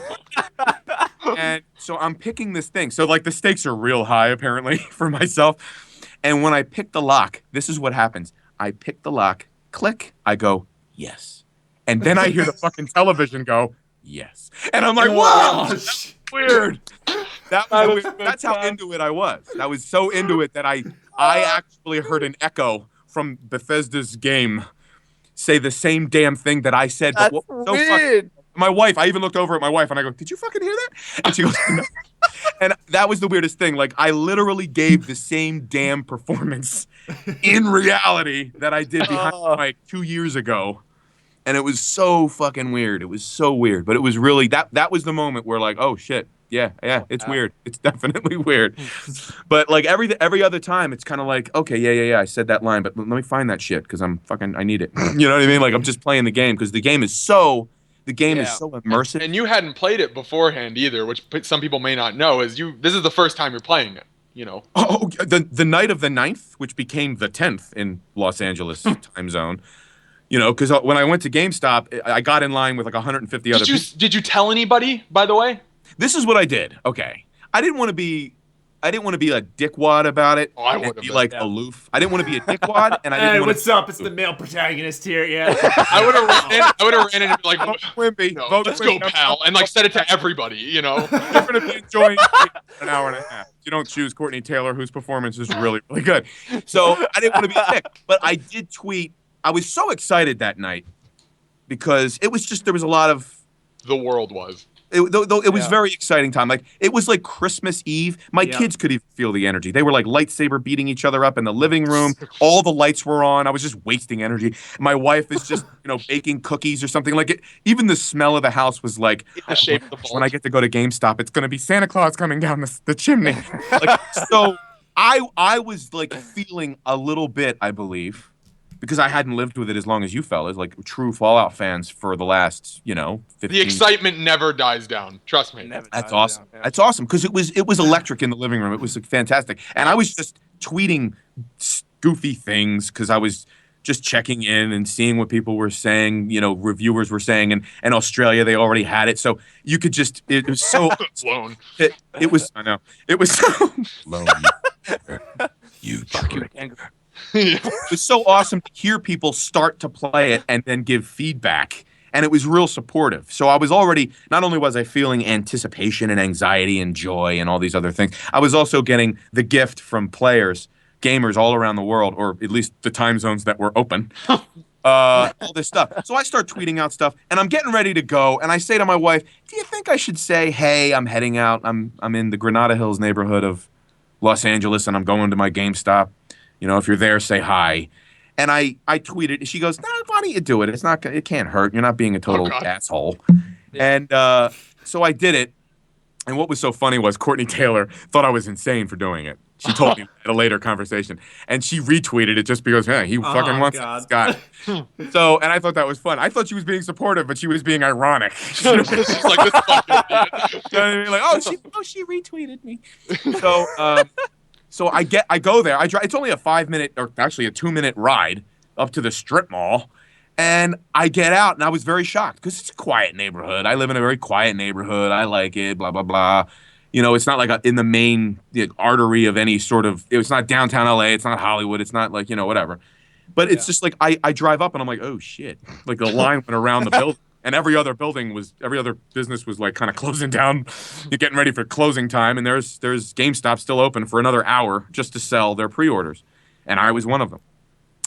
And so I'm picking this thing. So like the stakes are real high apparently for myself. And when I pick the lock, this is what happens. I pick the lock, click, I go, yes. And then I hear the fucking television go, yes. And I'm like, whoa, that's weird. That's how into it I was. I was so into it that I actually heard an echo from Bethesda's game say the same damn thing that I said. That's but what, so weird. my wife, I even looked over at my wife and I go, did you fucking hear that? And she goes, no. And that was the weirdest thing. Like, I literally gave the same damn performance in reality that I did behind the mic 2 years ago. And it was so fucking weird. It was so weird. But it was really, that was the moment where like, oh shit. Yeah, it's weird. It's definitely weird. But like every other time, it's kind of like, okay, yeah, I said that line, but let me find that shit because I need it. You know what I mean? Like I'm just playing the game because the game is so immersive. And you hadn't played it beforehand either, which some people may not know. This is the first time you're playing it. You know. Oh, the night of the 9th, which became the 10th in Los Angeles time zone. You know, because when I went to GameStop, I got in line with like 150 other people. Did you tell anybody, by the way? This is what I did. Okay. I didn't want to be a dickwad about it. Oh, I would have be like aloof. I didn't want to be a dickwad, and I didn't. Hey, want what's up? It's the male protagonist here. Yeah. I would have ran in and be like, Wimpy, let's go, pal, and like said it to everybody. You know, you're gonna be enjoying an hour and a half. You don't choose Courtney Taylor, whose performance is really, really good. So I didn't want to be a dick, but I did tweet. I was so excited that night because it was just there was a lot of. The world was. It was very exciting time. Like it was like Christmas Eve. My kids could even feel the energy. They were like lightsaber beating each other up in the living room. All the lights were on. I was just wasting energy. My wife is just baking cookies or something like it. Even the smell of the house was like the shape of the when I get to go to GameStop, it's gonna be Santa Claus coming down the chimney. Like so, I was like feeling a little bit, I believe. Because I hadn't lived with it as long as you fellas, like true Fallout fans for the last, 15 The excitement never dies down. Trust me. That's awesome. Yeah. That's awesome because it was electric in the living room. It was fantastic. And I was just tweeting goofy things because I was just checking in and seeing what people were saying, reviewers were saying. And in Australia, they already had it. So you could just, it was so. Lone. It was, I know. It was so. Lone. You It was so awesome to hear people start to play it and then give feedback. And it was real supportive. So I was already, not only was I feeling anticipation and anxiety and joy and all these other things, I was also getting the gift from players, gamers all around the world, or at least the time zones that were open, all this stuff. So I start tweeting out stuff, and I'm getting ready to go. And I say to my wife, do you think I should say, hey, I'm heading out. I'm in the Granada Hills neighborhood of Los Angeles, and I'm going to my GameStop. If you're there, say hi. And I tweeted. She goes, "No, why don't you do it? It can't hurt. You're not being a total asshole." Yeah. And so I did it. And what was so funny was Courtney Taylor thought I was insane for doing it. She told me at a later conversation, and she retweeted it just because, he fucking wants this guy. So, and I thought that was fun. I thought she was being supportive, but she was being ironic. She's like, this fucking idiot. You know what I mean? Like, she retweeted me. So I go there. It's only a 5-minute, or actually a 2-minute ride up to the strip mall, and I get out, and I was very shocked because it's a quiet neighborhood. I live in a very quiet neighborhood. I like it. Blah blah blah. It's not like in the main artery of any sort of. It's not downtown LA. It's not Hollywood. It's not like whatever. But it's just like I drive up, and I'm like, oh shit! Like the line went around the building. And every other business was like kind of closing down. You're getting ready for closing time, and there's GameStop still open for another hour just to sell their pre-orders, and I was one of them.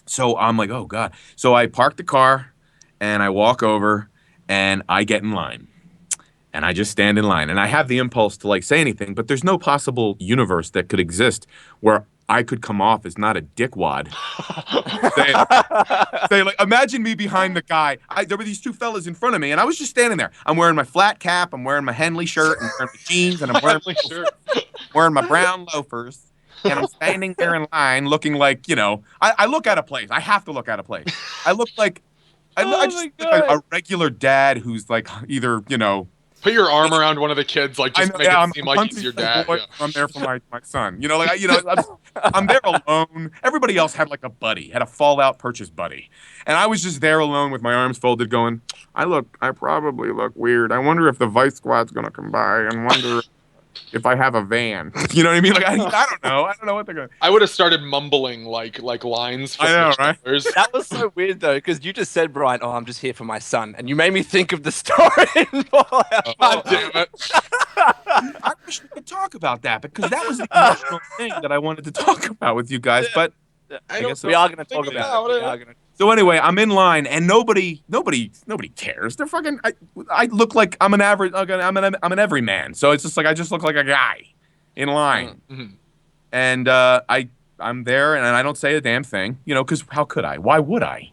So I'm like, oh god. So I park the car, and I walk over, and I get in line, and I just stand in line, and I have the impulse to like say anything, but there's no possible universe that could exist where I could come off as not a dickwad. Say, like, imagine me behind the guy. There were these two fellas in front of me, and I was just standing there. I'm wearing my flat cap, I'm wearing my Henley shirt, I'm wearing my jeans, and I'm wearing my brown loafers, and I'm standing there in line looking like, I look at a place. I have to look at a place. I look like, I just look like a regular dad who's like either, Put your arm around one of the kids, like just make it seem like he's your dad. Yeah. I'm there for my son. I'm there alone. Everybody else had like a buddy, had a Fallout purchase buddy, and I was just there alone with my arms folded, going, I probably look weird. I wonder if the Vice Squad's gonna come by, and wonder if I have a van. You know what I mean? Like I don't know. I don't know what they're gonna. I would have started mumbling like lines. I know, right? That was so weird though, because you just said, Brian, "Oh, I'm just here for my son," and you made me think of the story in Fallout. God damn it! I wish we could talk about that because that was the emotional thing that I wanted to talk about with you guys. But I guess we are going to talk about it. So anyway, I'm in line and nobody cares. They're fucking. I look like I'm an average. I'm an everyman. So it's just like I just look like a guy in line, and I'm there and I don't say a damn thing, because how could I? Why would I?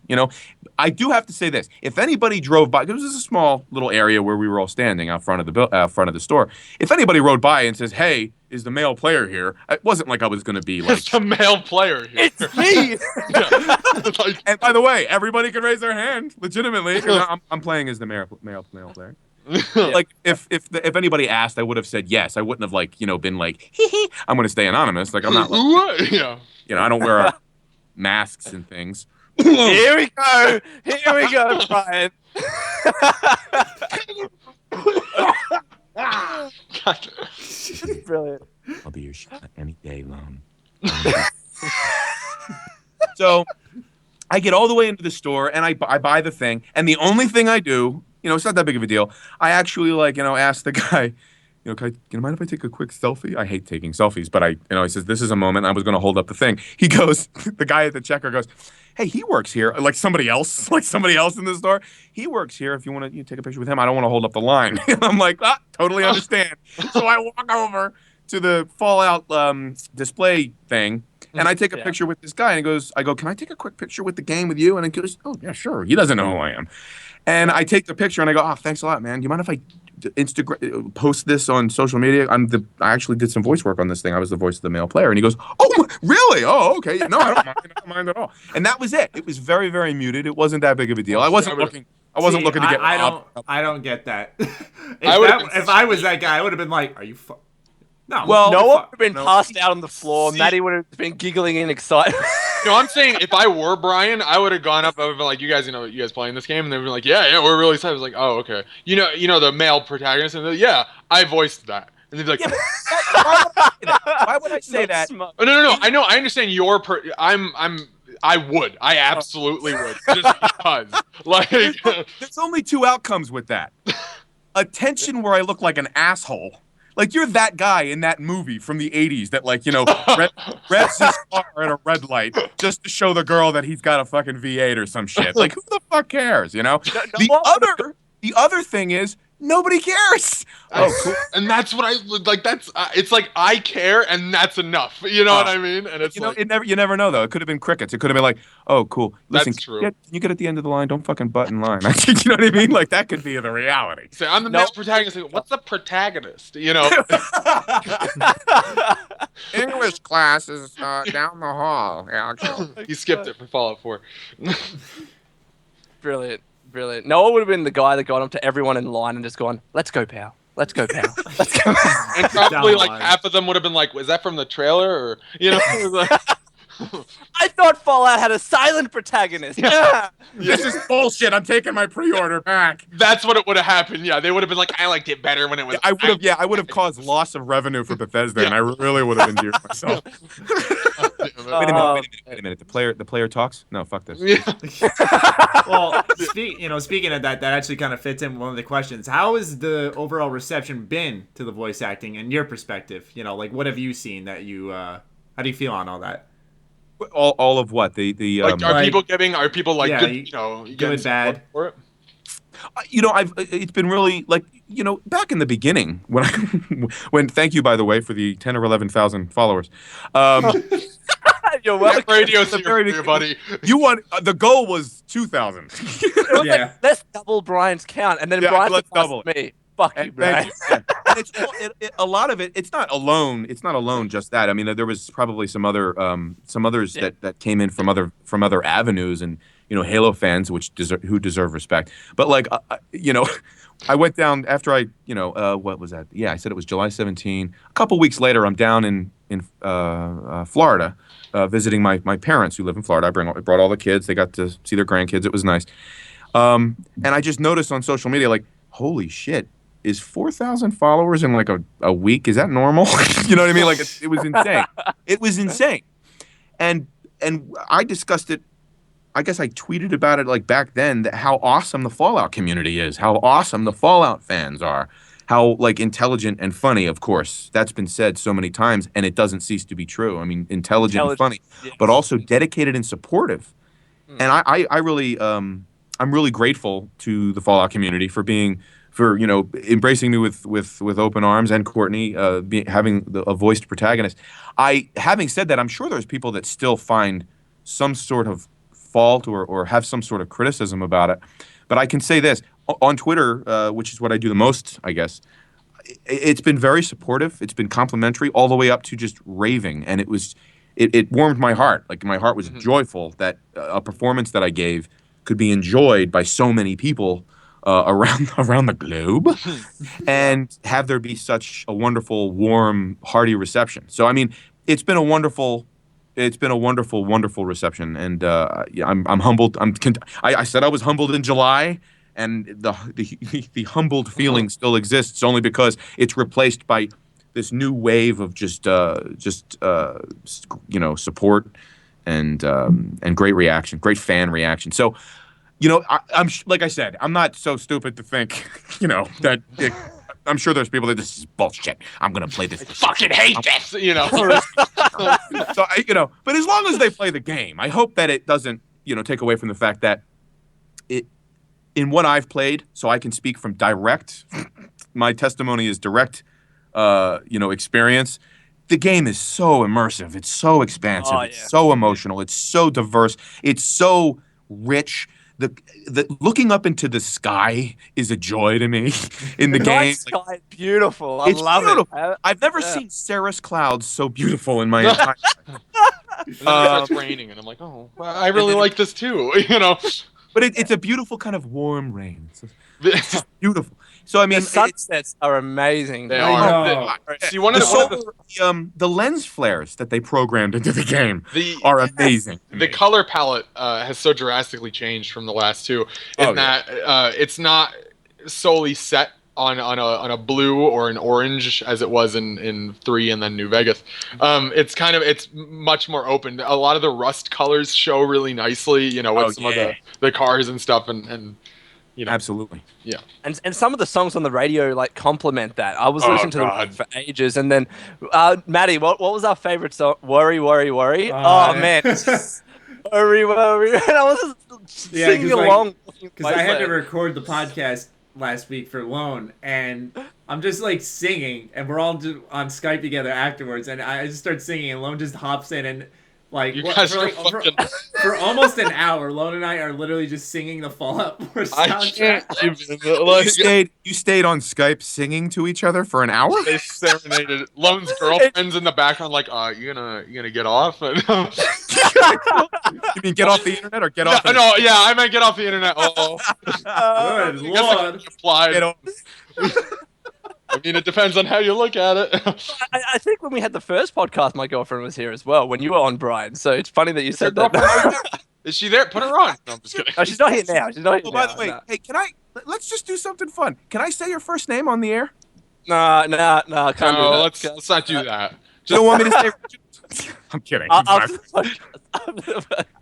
I do have to say this: if anybody drove by, because this is a small little area where we were all standing out front of the store. If anybody rode by and says, "Hey, is the male player here?" It wasn't like I was going to be like, "It's the male player here." It's me. And by the way, everybody can raise their hand legitimately. I'm playing as the male player. Like if anybody asked, I would have said yes. I wouldn't have been like, I'm going to stay anonymous. Like I'm not. Like, I don't wear masks and things. Here we go, Brian. Brilliant. I'll be your shot any day, Lone. So I get all the way into the store and I buy the thing, and the only thing I do, it's not that big of a deal. I actually ask the guy, can you mind if I take a quick selfie? I hate taking selfies, but he says, this is a moment. I was going to hold up the thing. He goes, the guy at the checker goes, hey, he works here. Like somebody else in the store. He works here. If you want to take a picture with him, I don't want to hold up the line. I'm like, totally understand. So I walk over to the Fallout display thing, and I take a picture with this guy, and I go, can I take a quick picture with the game with you? And he goes, oh, yeah, sure. He doesn't know who I am. And I take the picture, and I go, oh, thanks a lot, man. Do you mind if I Instagram post this on social media? I actually did some voice work on this thing. I was the voice of the male player. And he goes, oh, really? Oh, okay. No, I don't mind at all. And that was it. It was very, very muted. It wasn't that big of a deal. I wasn't looking to get I don't get that. If I was that guy, I would have been like, are you No. Well, Noah would have been passed out on the floor. Matty would have been giggling in excitement. No, I'm saying if I were Brian, I would have gone up. I would have been like, you guys playing this game? And they would be like, yeah, we're really excited. I was like, oh, okay. You know the male protagonist, and like, yeah, I voiced that. And they'd be like, why would I say that? Oh, no. I understand your. I absolutely would. Just because, there's only two outcomes with that. Attention, where I look like an asshole. Like, you're that guy in that movie from the 80s that, revs his car at a red light just to show the girl that he's got a fucking V8 or some shit. Like, who the fuck cares, The other thing is, nobody cares. Oh, cool. And that's what it's like, I care, and that's enough. You know what I mean? And it's you never know, though. It could have been crickets. It could have been like, oh, cool. Listen, that's true. Can you get at the end of the line? Don't fucking butt in line. You know what I mean? Like, that could be the reality. So I'm the male protagonist. What's the protagonist? English class is down the hall, actually. You skipped it for Fallout 4. Brilliant. Noah would have been the guy that got up to everyone in line and just gone, let's go, pal. Let's go, pal. Let's go. And probably half of them would have been like, was that from the trailer? Or, I thought Fallout had a silent protagonist. Yeah. This is bullshit. I'm taking my pre-order back. That's what it would have happened. Yeah, they would have been like, I liked it better when it was. I would have caused loss of revenue for Bethesda, and I really would have endeared myself. Wait a minute. The player talks? No, fuck this. Yeah. Well, speaking of that actually kind of fits in with one of the questions. How has the overall reception been to the voice acting in your perspective? What have you seen that you? How do you feel on all that? All of what are people good, bad for it? It's been really back in the beginning when thank you, by the way, for the 10 or 11,000 followers. You're welcome. Radio's here, buddy. The goal was 2,000. Let's double Brian's count, and then Brian let's double me. Fuck you, Brian. it's a lot of it. It's not alone. It's not alone. Just that. I mean, there was probably some others that came in from other avenues, and Halo fans, who deserve respect. But like, I went down after what was that? Yeah, I said it was July 17. A couple weeks later, I'm down in Florida, visiting my parents who live in Florida. I brought all the kids. They got to see their grandkids. It was nice. And I just noticed on social media, like, holy shit, is 4,000 followers in like a week? Is that normal? You know what I mean? Like, it was insane. It was insane. And I discussed it. I guess I tweeted about it like back then, that how awesome the Fallout community is, how awesome the Fallout fans are, how like intelligent and funny. Of course, that's been said so many times, and it doesn't cease to be true. I mean, intelligent and funny, yes, but also dedicated and supportive. And I really, I'm really grateful to the Fallout community for embracing me with open arms, and Courtney having a voiced protagonist. Having said that, I'm sure there's people that still find some sort of fault or have some sort of criticism about it. But I can say this, on Twitter, which is what I do the most, I guess, it's been very supportive. It's been complimentary all the way up to just raving. And it warmed my heart. Like, my heart was joyful that a performance that I gave could be enjoyed by so many people around the globe, and have there be such a wonderful, warm, hearty reception. So, I mean, it's been a wonderful reception, and I'm humbled. I said I was humbled in July, and the humbled feeling still exists, only because it's replaced by this new wave of just support and great reaction, great fan reaction. So, I'm like I said, I'm not so stupid to think, that. I'm sure there's people that this is bullshit. I'm gonna play this. I fucking hate this. So but as long as they play the game, I hope that it doesn't, take away from the fact that in what I've played, so I can speak from direct. My testimony is direct, experience. The game is so immersive. It's so expansive. Oh, yeah. It's so emotional. It's so diverse. It's so rich. The looking up into the sky is a joy to me in the game. Sky is beautiful. I love it. I've never seen cirrus clouds so beautiful in my entire life. And then it starts raining, and I'm like, oh, well, I really like this too, But it's a beautiful kind of warm rain. It's just beautiful. So I mean, the sunsets are amazing. They are. See, the lens flares that they programmed into the game are amazing. The color palette has so drastically changed from the last two, that it's not solely set on a blue or an orange as it was in 3 and then New Vegas. It's much more open. A lot of the rust colors show really nicely, with some of the cars and stuff, and absolutely. Yeah. And some of the songs on the radio like complement that. I was listening to them for ages, and then Matty, what was our favorite song? Worry, Worry, Worry. Man. Worry, Worry. And I was just singing along. Because I had to record the podcast last week for Lone, and I'm just like singing, and we're all on Skype together afterwards, and I just start singing, and Lone just hops in, and like, for almost an hour, Lone and I are literally just singing the Fallout 4 soundtrack. You stayed on Skype singing to each other for an hour? They serenaded. Lone's girlfriend's in the background like, you gonna get off? You mean get off the internet or get off? No, I meant get off the internet. Good Lord. Get off. I mean, it depends on how you look at it. I think when we had the first podcast, my girlfriend was here as well, when you were on, Brian. So it's funny that you said that. Is she there? Put her on. No, I'm just kidding. No, she's not here now. By the way, hey, let's just do something fun. Can I say your first name on the air? No, can't do that. Let's not do that. You don't want me to say? I'm kidding.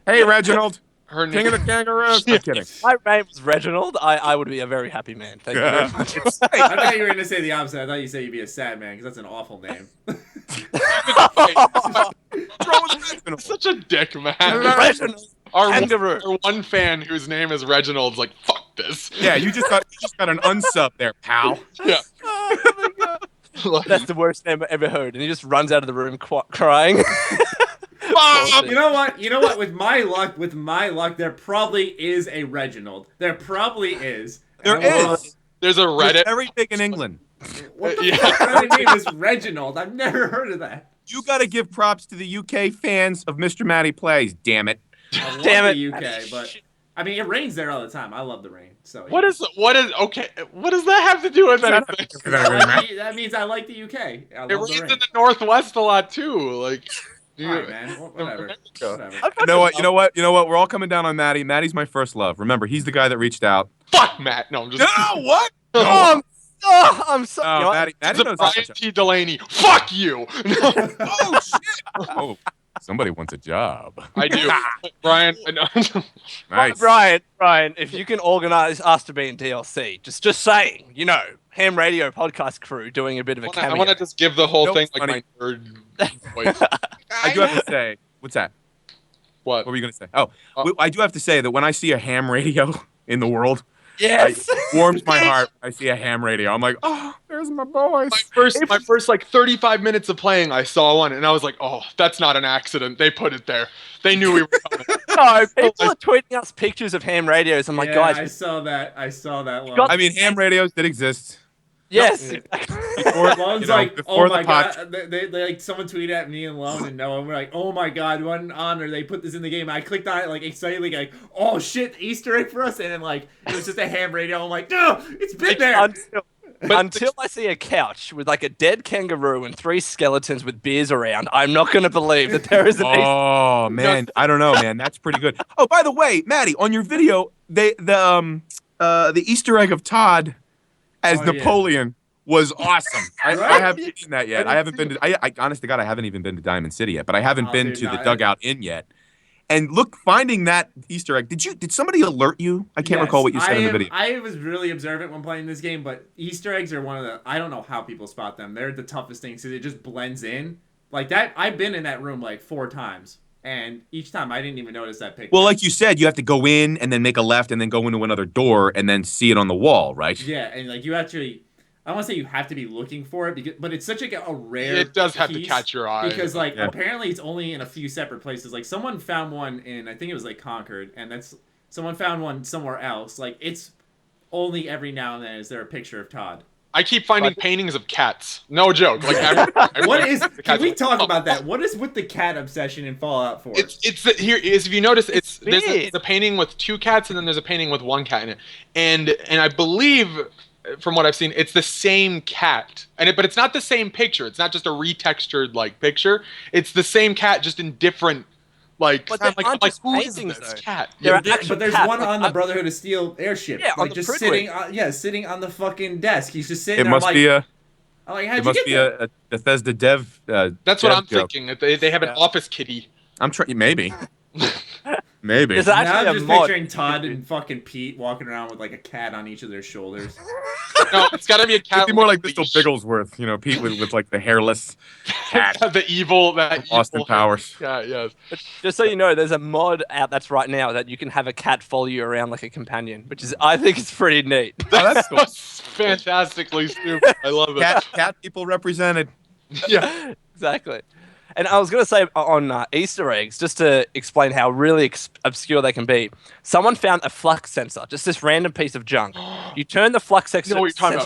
Hey, Reginald. Her King of the Kangaroos. I'm kidding. If my name was Reginald, I would be a very happy man. Thank you very much. I thought you were going to say the opposite. I thought you said you'd be a sad man, because that's an awful name. Such a dick, man. Reginald. Our one fan whose name is Reginald's like, fuck this. Yeah, you just got an unsub there, pal. Yeah. Oh my God. That's the worst name I've ever heard. And he just runs out of the room crying. You know what? With my luck, there probably is a Reginald. There probably is. There is. There's a Reddit. It's very big in England. What the fuck kind of name is Reginald? I've never heard of that. You got to give props to the UK fans of Mr. Matty Plays. Damn it. I love Damn it. the UK, but I mean, it rains there all the time. I love the rain. So What does that have to do with anything? that means I like the UK. It I love rains the in rain. the Northwest a lot too. Like, All right, man. Whatever. You know what? We're all coming down on Matty. Matty's my first love. Remember, he's the guy that reached out. Fuck Matt. No, I'm just. No, what? I'm so. No, you know what? Matty It's a knows Brian that. T. Delaney. Fuck you. Oh shit! Oh, somebody wants a job. I do, Brian. I know. Nice. Brian, if you can organize us to be in DLC, just saying, Ham Radio Podcast crew doing a bit of a cameo. I want to just give the whole Nope, thing funny. like my nerd voice. I do have to say, what's that? What? What were you gonna say? Oh, I do have to say that when I see a ham radio in the world, Yes. it warms my heart. I see a ham radio. I'm like, oh, there's my boys. My first like 35 minutes of playing, I saw one, and I was like, oh, that's not an accident. They put it there. They knew we were coming. No, people are tweeting us pictures of ham radios. I'm like, Yeah, guys. I saw that one. got- I mean, ham radios did exist. Yes. Lone's like, before oh my the pod- god, they like someone tweeted at me and Lone and Noah, and we're like, oh my god, what an honor, they put this in the game. I clicked on it like excitedly, like, oh shit, Easter egg for us, and then like it was just a ham radio. I'm like, no, it's been there. Until I see a couch with like a dead kangaroo and 3 skeletons with beers around, I'm not going to believe that there is an Oh man, I don't know, man. That's pretty good. Oh, by the way, Matty, on your video, the Easter egg of Todd as Napoleon was awesome. I haven't seen that yet. I haven't been to. I honest to God, I haven't even been to Diamond City yet. But I haven't been to the Dugout Inn yet. And look, finding that Easter egg. Did somebody alert you? I can't recall what you said in the video. I was really observant when playing this game, but Easter eggs are one of the. I don't know how people spot them. They're the toughest things because it just blends in like that. I've been in that room like 4 times. And each time I didn't even notice that picture. Well, like you said, you have to go in and then make a left and then go into another door and then see it on the wall, right? Yeah, and like you actually, I don't want to say you have to be looking for it, but it's such a rare. It does have to piece catch your eye. because like apparently it's only in a few separate places. Like someone found one in, I think it was like Concord, and someone found one somewhere else. Like it's only every now and then is there a picture of Todd. I keep finding paintings of cats. No joke. Like, What is? Can we talk about that? What is with the cat obsession in Fallout 4? If you notice, there's a painting with 2 cats and then there's a painting with 1 cat in it, and I believe from what I've seen, it's the same cat, but it's not the same picture. It's not just a retextured like picture. It's the same cat, just in different. Like, But I'm they're like, not just who is paintings, this though. cat? There Yeah, are actual but there's cats, one like, on the Brotherhood of Steel airship. Yeah, on like the just Pridway. sitting on the fucking desk. He's just sitting It there. must I'm be like, a. I'm like, It how'd you must get be there? a Bethesda dev. That's what I'm thinking. That they have an office kitty. I'm trying. Maybe. Maybe. There's Now actually I'm a just mod. picturing Todd and fucking Pete walking around with like a cat on each of their shoulders. No, it's got to be a cat. It'd be more like with Mr. leash. Bigglesworth, Pete with like the hairless cat. the evil Austin Powers. Yeah, yes. Just so you know, there's a mod out that's right now that you can have a cat follow you around like a companion, which is I think it's pretty neat. Oh, that's cool. Fantastically stupid. I love it. Cat people represented. Yeah. Exactly. And I was going to say on Easter eggs, just to explain how really obscure they can be, someone found a flux sensor, just this random piece of junk. You turn the flux sensor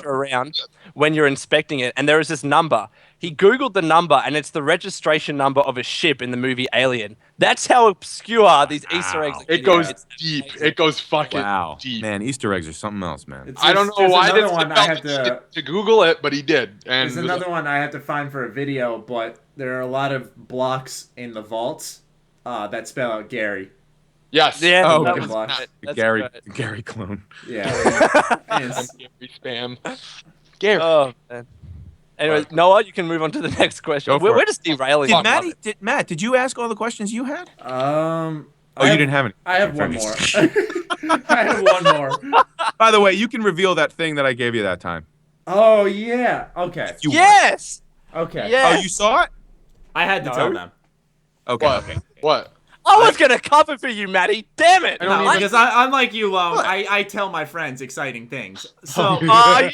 around when you're inspecting it, and there is this number. He Googled the number, and it's the registration number of a ship in the movie Alien. That's how obscure these Easter eggs are. It goes deep. It goes fucking deep. Man, Easter eggs are something else, man. I don't know there's why another one I have to Google it, but he did. And there's another one I have to find for a video, but there are a lot of blocks in the vaults that spell out Gary. Yes. Yeah. Oh, that okay. was Blocks. good. The That's Gary good. Gary clone. Yeah. And it's- Gary spam. Gary. Oh, man. Anyway, Noah, you can move on to the next question. Go for We're it. just derailing. Matt, did you ask all the questions you had? Oh, you didn't have any. I have one more. I have one more. By the way, you can reveal that thing that I gave you that time. Oh yeah. Okay. You Yes. Okay. Yeah. Oh, you saw it? I had to tell them. Okay. What? Okay. What? I was going to cover for you, Matty. Damn it. No, because I'm like you, Lone. I tell my friends exciting things. So. You know what?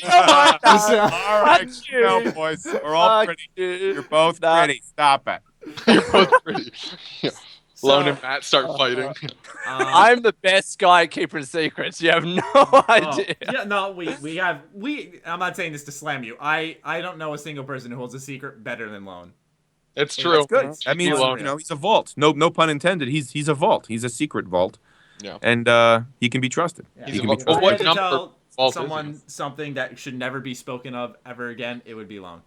So- All right, now, boys. We're all pretty. You're both pretty. Stop it. You're both pretty. Yeah. Lone and Matt start fighting. I'm the best guy at keeping secrets. You have no idea. Yeah, no, I'm not saying this to slam you. I don't know a single person who holds a secret better than Lone. It's true. That's good. That means he's a vault. No pun intended. He's a vault. He's a secret vault. Yeah. And he can be trusted. Yeah. He can be If trusted. I had to number tell vault someone is something that should never be spoken of ever again, it would be Lone.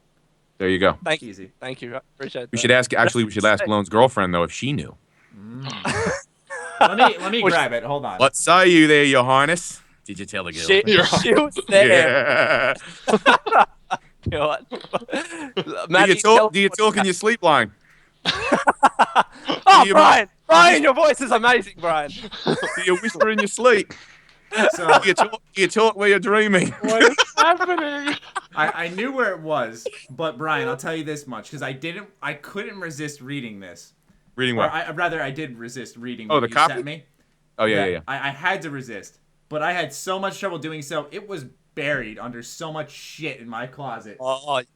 There you go. Thank you. Easy. Thank you. I appreciate that. We should ask Lone's girlfriend though if she knew. Let me grab it. Hold on. What say you there, your highness? Did you tell the girl? She was there. Yeah. You know what? Do you talk in your sleep line? Oh, Brian, your voice is amazing, Brian. Do you whisper in your sleep? So Do you talk where you're dreaming? What is happening? I knew where it was, but Brian, I'll tell you this much because I couldn't resist reading this. Reading Or what? I did resist reading Oh, what the you copy? sent me. Oh yeah. I had to resist, but I had so much trouble doing so. It was buried under so much shit in my closet.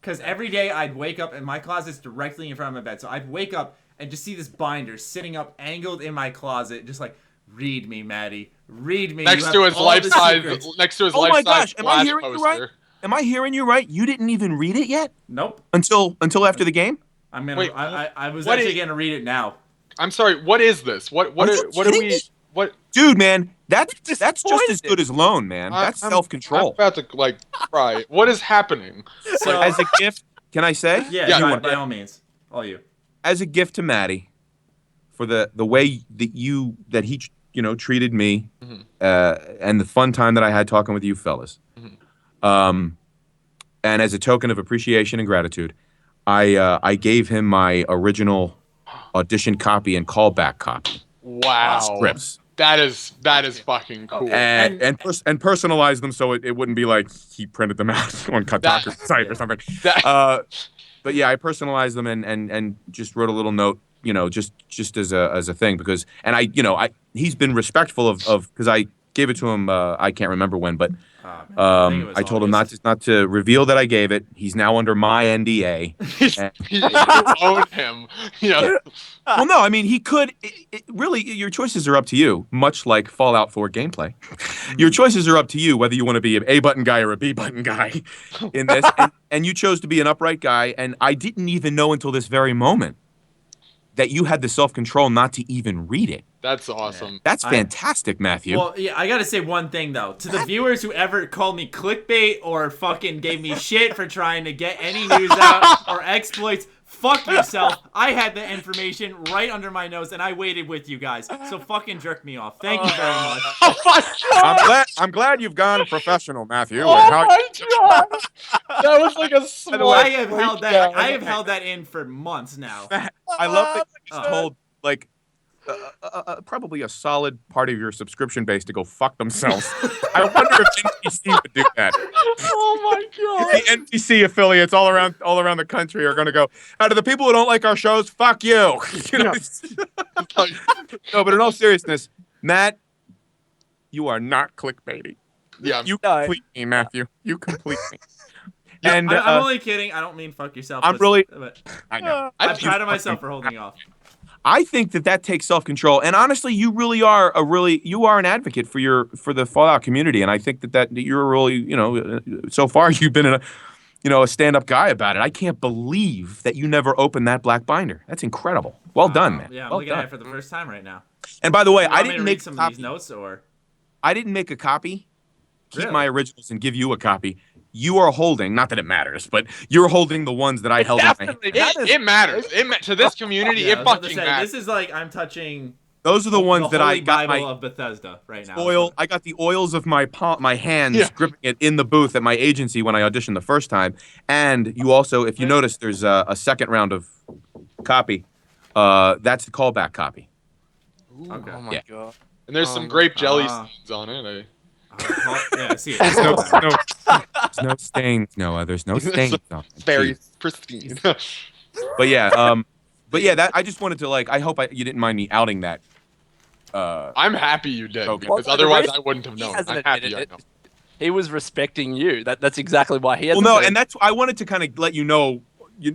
Because every day I'd wake up and my closet's directly in front of my bed, so I'd wake up and just see this binder sitting up, angled in my closet, just like, read me, Maddie, read me. Next to his life-size. Oh my gosh, am I Flash hearing you poster. right? Am I hearing you right? You didn't even read it yet? Nope. Until after the game? Wait, I was actually gonna read it now. I'm sorry. What is this? What are we? What? Dude, man, that's just as good as Lone, man. That's I'm self-control. about to cry. What is happening? So As a gift, can I say? yeah, by all means, all you. As a gift to Maddie, for the way that he treated me, and the fun time that I had talking with you fellas, and as a token of appreciation and gratitude, I gave him my original audition copy and callback copy. Wow. Scripts. That is fucking cool. And personalized them so it wouldn't be like he printed them out on Kotaku's site or something. But yeah, I personalized them and just wrote a little note, just as a thing because he's been respectful of because I gave it to him. I can't remember when, but I told him not to reveal that I gave it. He's now under my NDA. You own him. Yeah. Well, no, I mean he could. Really, your choices are up to you. Much like Fallout 4 gameplay, your choices are up to you whether you want to be an A button guy or a B button guy in this. And you chose to be an upright guy, and I didn't even know until this very moment that you had the self-control not to even read it. That's awesome. That's fantastic, Matthew. Well, yeah, I gotta say one thing though. To the viewers who ever called me clickbait or fucking gave me shit for trying to get any news out or exploits, fuck yourself. I had the information right under my nose and I waited with you guys. So fucking jerk me off. Thank you very much. Oh my god! I'm glad you've gone professional, Matthew. Oh my god! That was like a small. I have held that in for months now. I love that you just told probably a solid part of your subscription base to go fuck themselves. I wonder if NPC would do that. Oh my god! The NPC affiliates all around the country are going to go, out of the people who don't like our shows, fuck you. No, but in all seriousness, Matt, you are not clickbaity. Yeah. You complete me, Matthew. You complete me. Yeah, And I'm only kidding. I don't mean fuck yourself. I'm really. I know. I'm proud of myself for holding off. I think that takes self-control, and honestly, you really are an advocate for the Fallout community, and I think that you're really, so far you've been a stand-up guy about it. I can't believe that you never opened that black binder. That's incredible. Well done, man. Yeah, I'm well looking done. at it for the first time right now. And by the way, You I want me didn't to make read some a of these copy. notes, or I didn't make a copy. Keep Really? my originals and give you a copy. You are holding, not that it matters, but you're holding the ones that I held in my hand. It matters. To this community, Yeah, I it was about to fucking say, matters. This is like I'm touching Those are the ones the that I Holy got Bible my of Bethesda right now. oil. I got the oils of my hands gripping it in the booth at my agency when I auditioned the first time. And you also, if you notice, there's a second round of copy. That's the callback copy. Okay. Oh my god. And there's some grape jelly stains on it. Yeah, I see it. There's no stains, Noah. There's no stains on it. Very Jeez. pristine. But yeah, that I just wanted to I hope you didn't mind me outing that. I'm happy you did, Okay. because otherwise I wouldn't have known. hasn't I'm happy admitted I it. know. He was respecting you. That's exactly why he has. Well, no, and I wanted to kind of let you know,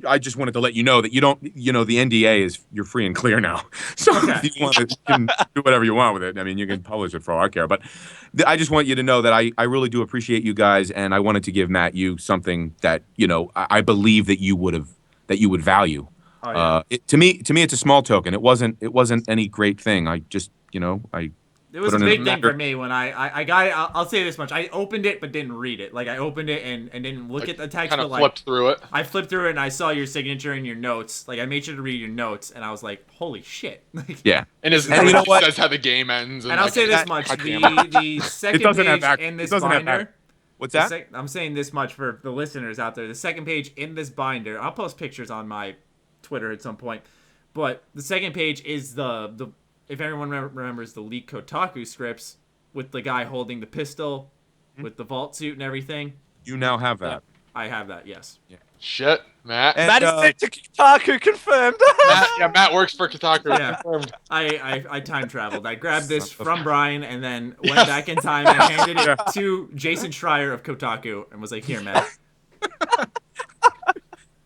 I just wanted to let you know that you don't, the NDA is, you're free and clear now. So if you want to, you can do whatever you want with it. I mean, you can publish it for all I care. But I just want you to know that I really do appreciate you guys, and I wanted to give Matt you something that I believe that you would value. Oh, yeah. To me, it's a small token. It wasn't any great thing. I just It was a big thing for me when I got it. I'll say this much: I opened it but didn't read it. Like I opened it and didn't look at the text. Kind of but flipped through it. I flipped through it and I saw your signature and your notes. Like I made sure to read your notes, and I was like, "Holy shit!" Yeah. And his note says how the game ends. And I'll say this much: the second page in this binder. What's that? I'm saying this much for the listeners out there. The second page in this binder. I'll post pictures on my Twitter at some point. But the second page is the if everyone remembers the leaked Kotaku scripts with the guy holding the pistol with the vault suit and everything. You now have that. I have that, yes. Yeah. Shit, Matt. And, Matt is sent to Kotaku, confirmed. Matt works for Kotaku. Yeah. Confirmed. I time traveled. I grabbed this from Brian and then went back in time and handed it to Jason Schreier of Kotaku and was like, "Here, Matt."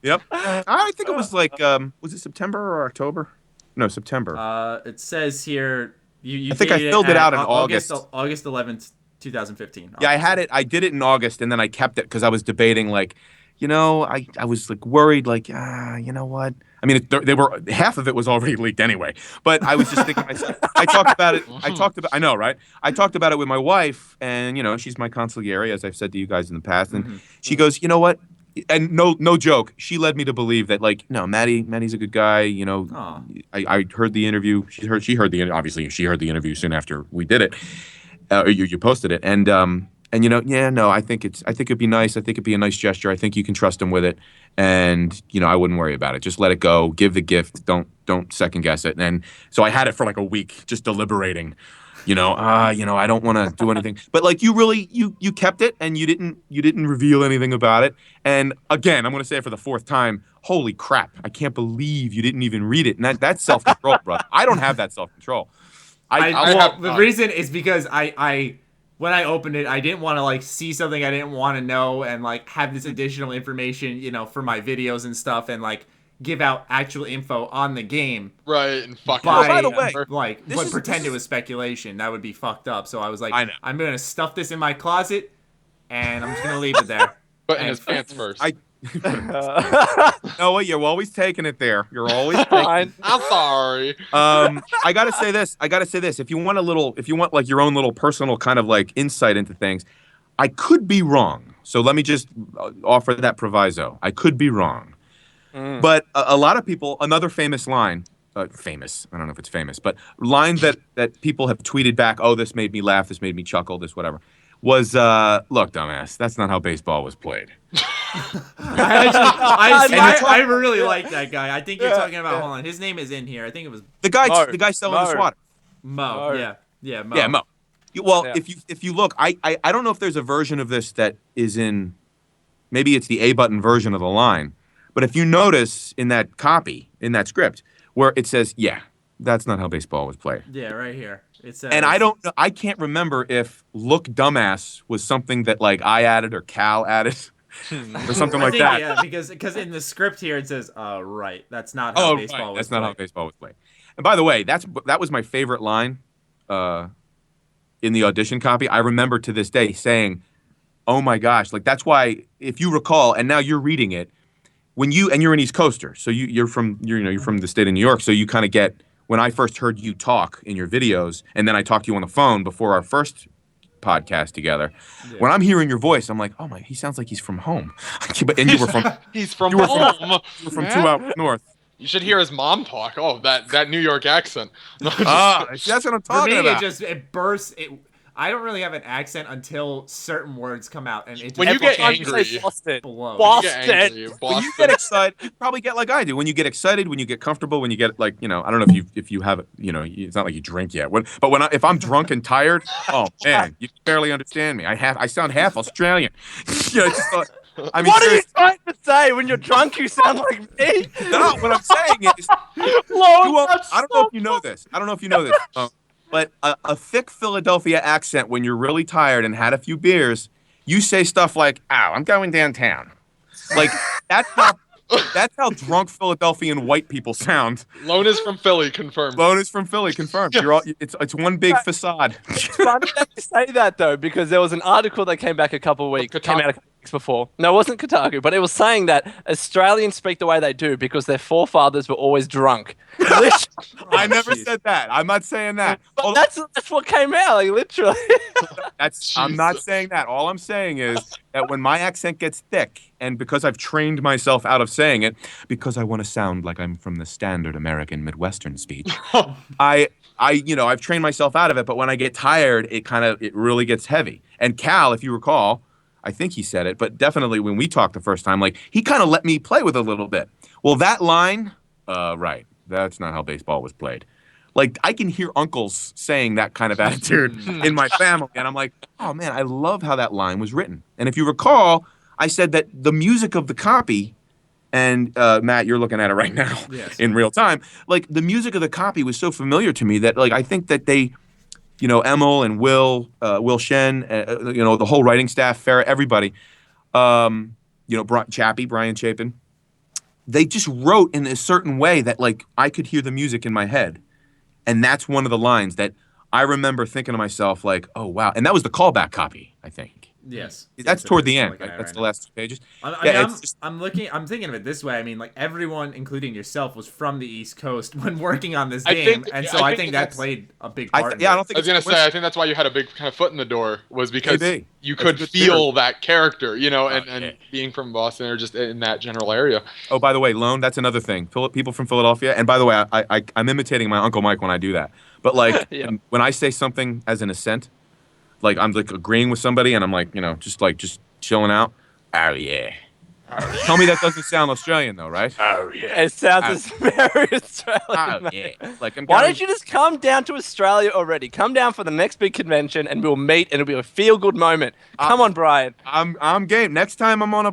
Yep. I think it was like, was it September or October? No, September. It says here, you I think I filled it out in August. August 11th, 2015. Yeah, I had it. I did it in August, and then I kept it because I was debating, like, I was like worried, like, you know what? I mean, they were half of it was already leaked anyway. But I was just thinking, I talked about it. I know, right? I talked about it with my wife, and she's my consigliere, as I've said to you guys in the past, and she goes, "You know what?" And no joke, she led me to believe that, like, no, Matty's a good guy. I heard the interview. She heard the interview. Obviously, she heard the interview soon after we did it. You posted it, and I think it'd be nice. I think it'd be a nice gesture. I think you can trust him with it, and I wouldn't worry about it. Just let it go. Give the gift. Don't second guess it. And so I had it for like a week, just deliberating. I don't want to do anything. But like you kept it and you didn't reveal anything about it. And again, I'm going to say it for the fourth time. Holy crap. I can't believe you didn't even read it. And that's self-control, brother. I don't have that self-control. The reason is because I when I opened it, I didn't want to like see something I didn't want to know and like have this additional information, for my videos and stuff and like give out actual info on the game. Right, and fuck. By the way, but pretend it was speculation. That would be fucked up. So I was like, I'm going to stuff this in my closet, and I'm just going to leave it there. But in his pants first. No, you're always taking it there. You're always taking it. I'm sorry. I gotta say this. If you want like your own little personal kind of like insight into things, I could be wrong. So let me just offer that proviso. I could be wrong. But a lot of people, another famous line, famous, I don't know if it's famous, but line that people have tweeted back, oh, this made me laugh, this made me chuckle, this whatever, was, look, dumbass, that's not how baseball was played. I really like that guy. I think you're talking about, hold on, his name is in here. I think it was... The guy selling the swatter. Mo, yeah, Mo. Yeah, Mo. Well, if you look, I don't know if there's a version of this that is in, maybe it's the A button version of the line. But if you notice in that copy, in that script, where it says, yeah, that's not how baseball was played. Yeah, right here. It says, and I can't remember if look dumbass was something that like I added or Cal added or something like that. Yeah, because in the script here it says, right, that's not how baseball was played. That's not how baseball was played. And by the way, that was my favorite line in the audition copy. I remember to this day saying, oh my gosh, like that's why, if you recall, and now you're reading it, you're an East Coaster, so you're from the state of New York, so you kind of get, when I first heard you talk in your videos, and then I talked to you on the phone before our first podcast together, when I'm hearing your voice, I'm like, oh my, he sounds like he's from home. And you were from home. You were from 2 out north. You should hear his mom talk. Oh, that New York accent. That's what I'm talking about. For me, it bursts. I don't really have an accent until certain words come out, and it when you get angry, Boston. When you get excited, you probably get like I do. When you get excited, when you get comfortable, when you get like, I don't know if you have, it's not like you drink yet. But if I'm drunk and tired, oh man, you can barely understand me. I sound half Australian. What are you trying to say? When you're drunk, you sound like me. No, what I'm saying is, I don't know if you know this. But a thick Philadelphia accent when you're really tired and had a few beers, you say stuff like, ow, I'm going downtown. Like, that's That's how drunk Philadelphian white people sound. Lone is from Philly, confirmed. Lone is from Philly, confirmed. You're all, it's one big facade. It's funny that you say that though, because there was an article that came back a couple of weeks, came out a couple of weeks before. No, it wasn't Kotaku, but it was saying that Australians speak the way they do because their forefathers were always drunk. I never said that. I'm not saying that. But that's what came out, like literally. I'm not saying that. All I'm saying is that when my accent gets thick, and because I've trained myself out of saying it, because I want to sound like I'm from the standard American Midwestern speech, I've trained myself out of it. But when I get tired, it really gets heavy. And Cal, if you recall, I think he said it, but definitely when we talked the first time, like he kind of let me play with it a little bit. Well, that line, right, that's not how baseball was played. Like, I can hear uncles saying that kind of attitude in my family. And I'm like, oh, man, I love how that line was written. And if you recall, I said that the music of the copy, and Matt, you're looking at it right now in real time. Like, the music of the copy was so familiar to me that, like, I think that they, Emil and Will Shen, the whole writing staff, Farrah, everybody, Brian Chapin, they just wrote in a certain way that, like, I could hear the music in my head. And that's one of the lines that I remember thinking to myself, like, oh, wow. And that was the callback copy, I think. Yes. That's toward the end. That's the last 2 pages. I'm thinking of it this way. I mean, like, everyone, including yourself, was from the East Coast when working on this game. I think that played a big part. I was going to say, I think that's why you had a big kind of foot in the door, was because you could feel that character, and being from Boston or just in that general area. Oh, by the way, Lone, that's another thing. People from Philadelphia. And by the way, I'm imitating my Uncle Mike when I do that. But, like, when I say something as an assent, like I'm like agreeing with somebody and I'm like, just chilling out. Oh yeah. Tell me that doesn't sound Australian though, right? Oh yeah. It sounds very Australian. Oh yeah. Like why don't you just come down to Australia already? Come down for the next big convention and we'll meet and it'll be a feel good moment. Come on, Brian. I'm game. Next time I'm on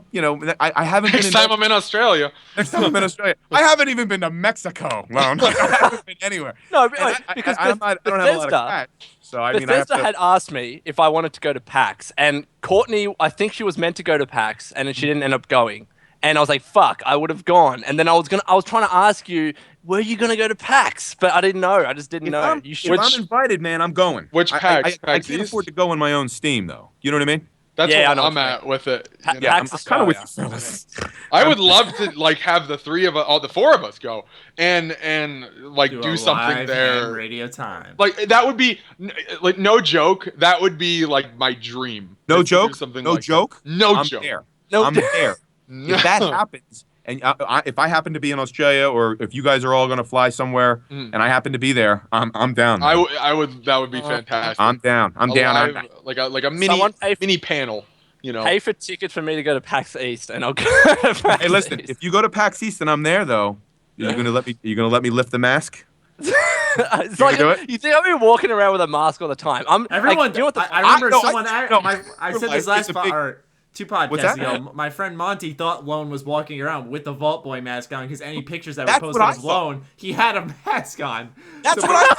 I haven't Next time I'm in Australia. Next time I'm in Australia. I haven't even been to Mexico. I haven't been anywhere. No, because I don't have a lot of cash. So I mean, Bethesda had asked me if I wanted to go to PAX, and Courtney, I think she was meant to go to PAX, and then she didn't end up going. And I was like, "Fuck, I would have gone." And then I was trying to ask you, were you gonna go to PAX? But I didn't know. I just didn't know. If I'm invited, man, I'm going. Which PAX? I can't afford to go on my own steam, though. You know what I mean? That's what I'm at with it. I'm kind of with you, fellas. I would love to have the four of us go and do something there. Radio time. Like that would be like no joke. That would be like my dream. No joke. No joke. I'm there. If that happens, and if I happen to be in Australia, or if you guys are all going to fly somewhere, and I happen to be there, I'm down. I would. That would be fantastic. I'm down. I'm down. Like a mini panel. Pay for tickets for me to go to PAX East, and I'll go to PAX Hey, listen. East. If you go to PAX East and I'm there, though, you're gonna let me lift the mask. It's like you think I'll be walking around with a mask all the time. Everyone. I remember someone. I said this last two podcasts ago, my friend Monty thought Lone was walking around with the Vault Boy mask on because any pictures that were posted of Lone, he had a mask on. That's what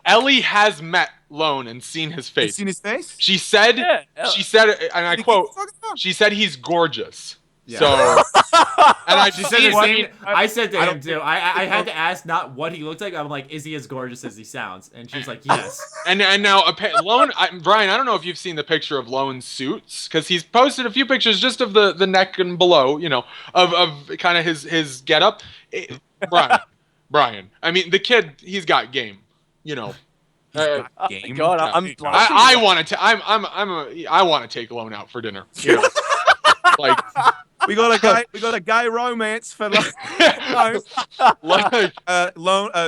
Ellie has met Lone and seen his face. Seen his face? She said, and I quote, she said he's gorgeous. Yeah. So, and she said the same. I said to him too. I had to ask not what he looked like. I'm like, is he as gorgeous as he sounds? And she's like, yes. And now Lone, Brian, I don't know if you've seen the picture of Lone's suits because he's posted a few pictures just of the neck and below, of kind of his getup. Brian. I mean, the kid, he's got game. Game. God, I'm. I want to take Lone out for dinner. Like we got a gay romance for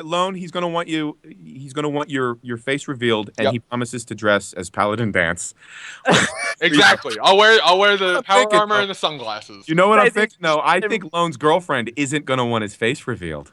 Lone. He's gonna want your face revealed, and he promises to dress as Paladin Dance. Exactly. I'll wear the power armor and the sunglasses. You know what I'm thinking? No, I think Lone's girlfriend isn't gonna want his face revealed.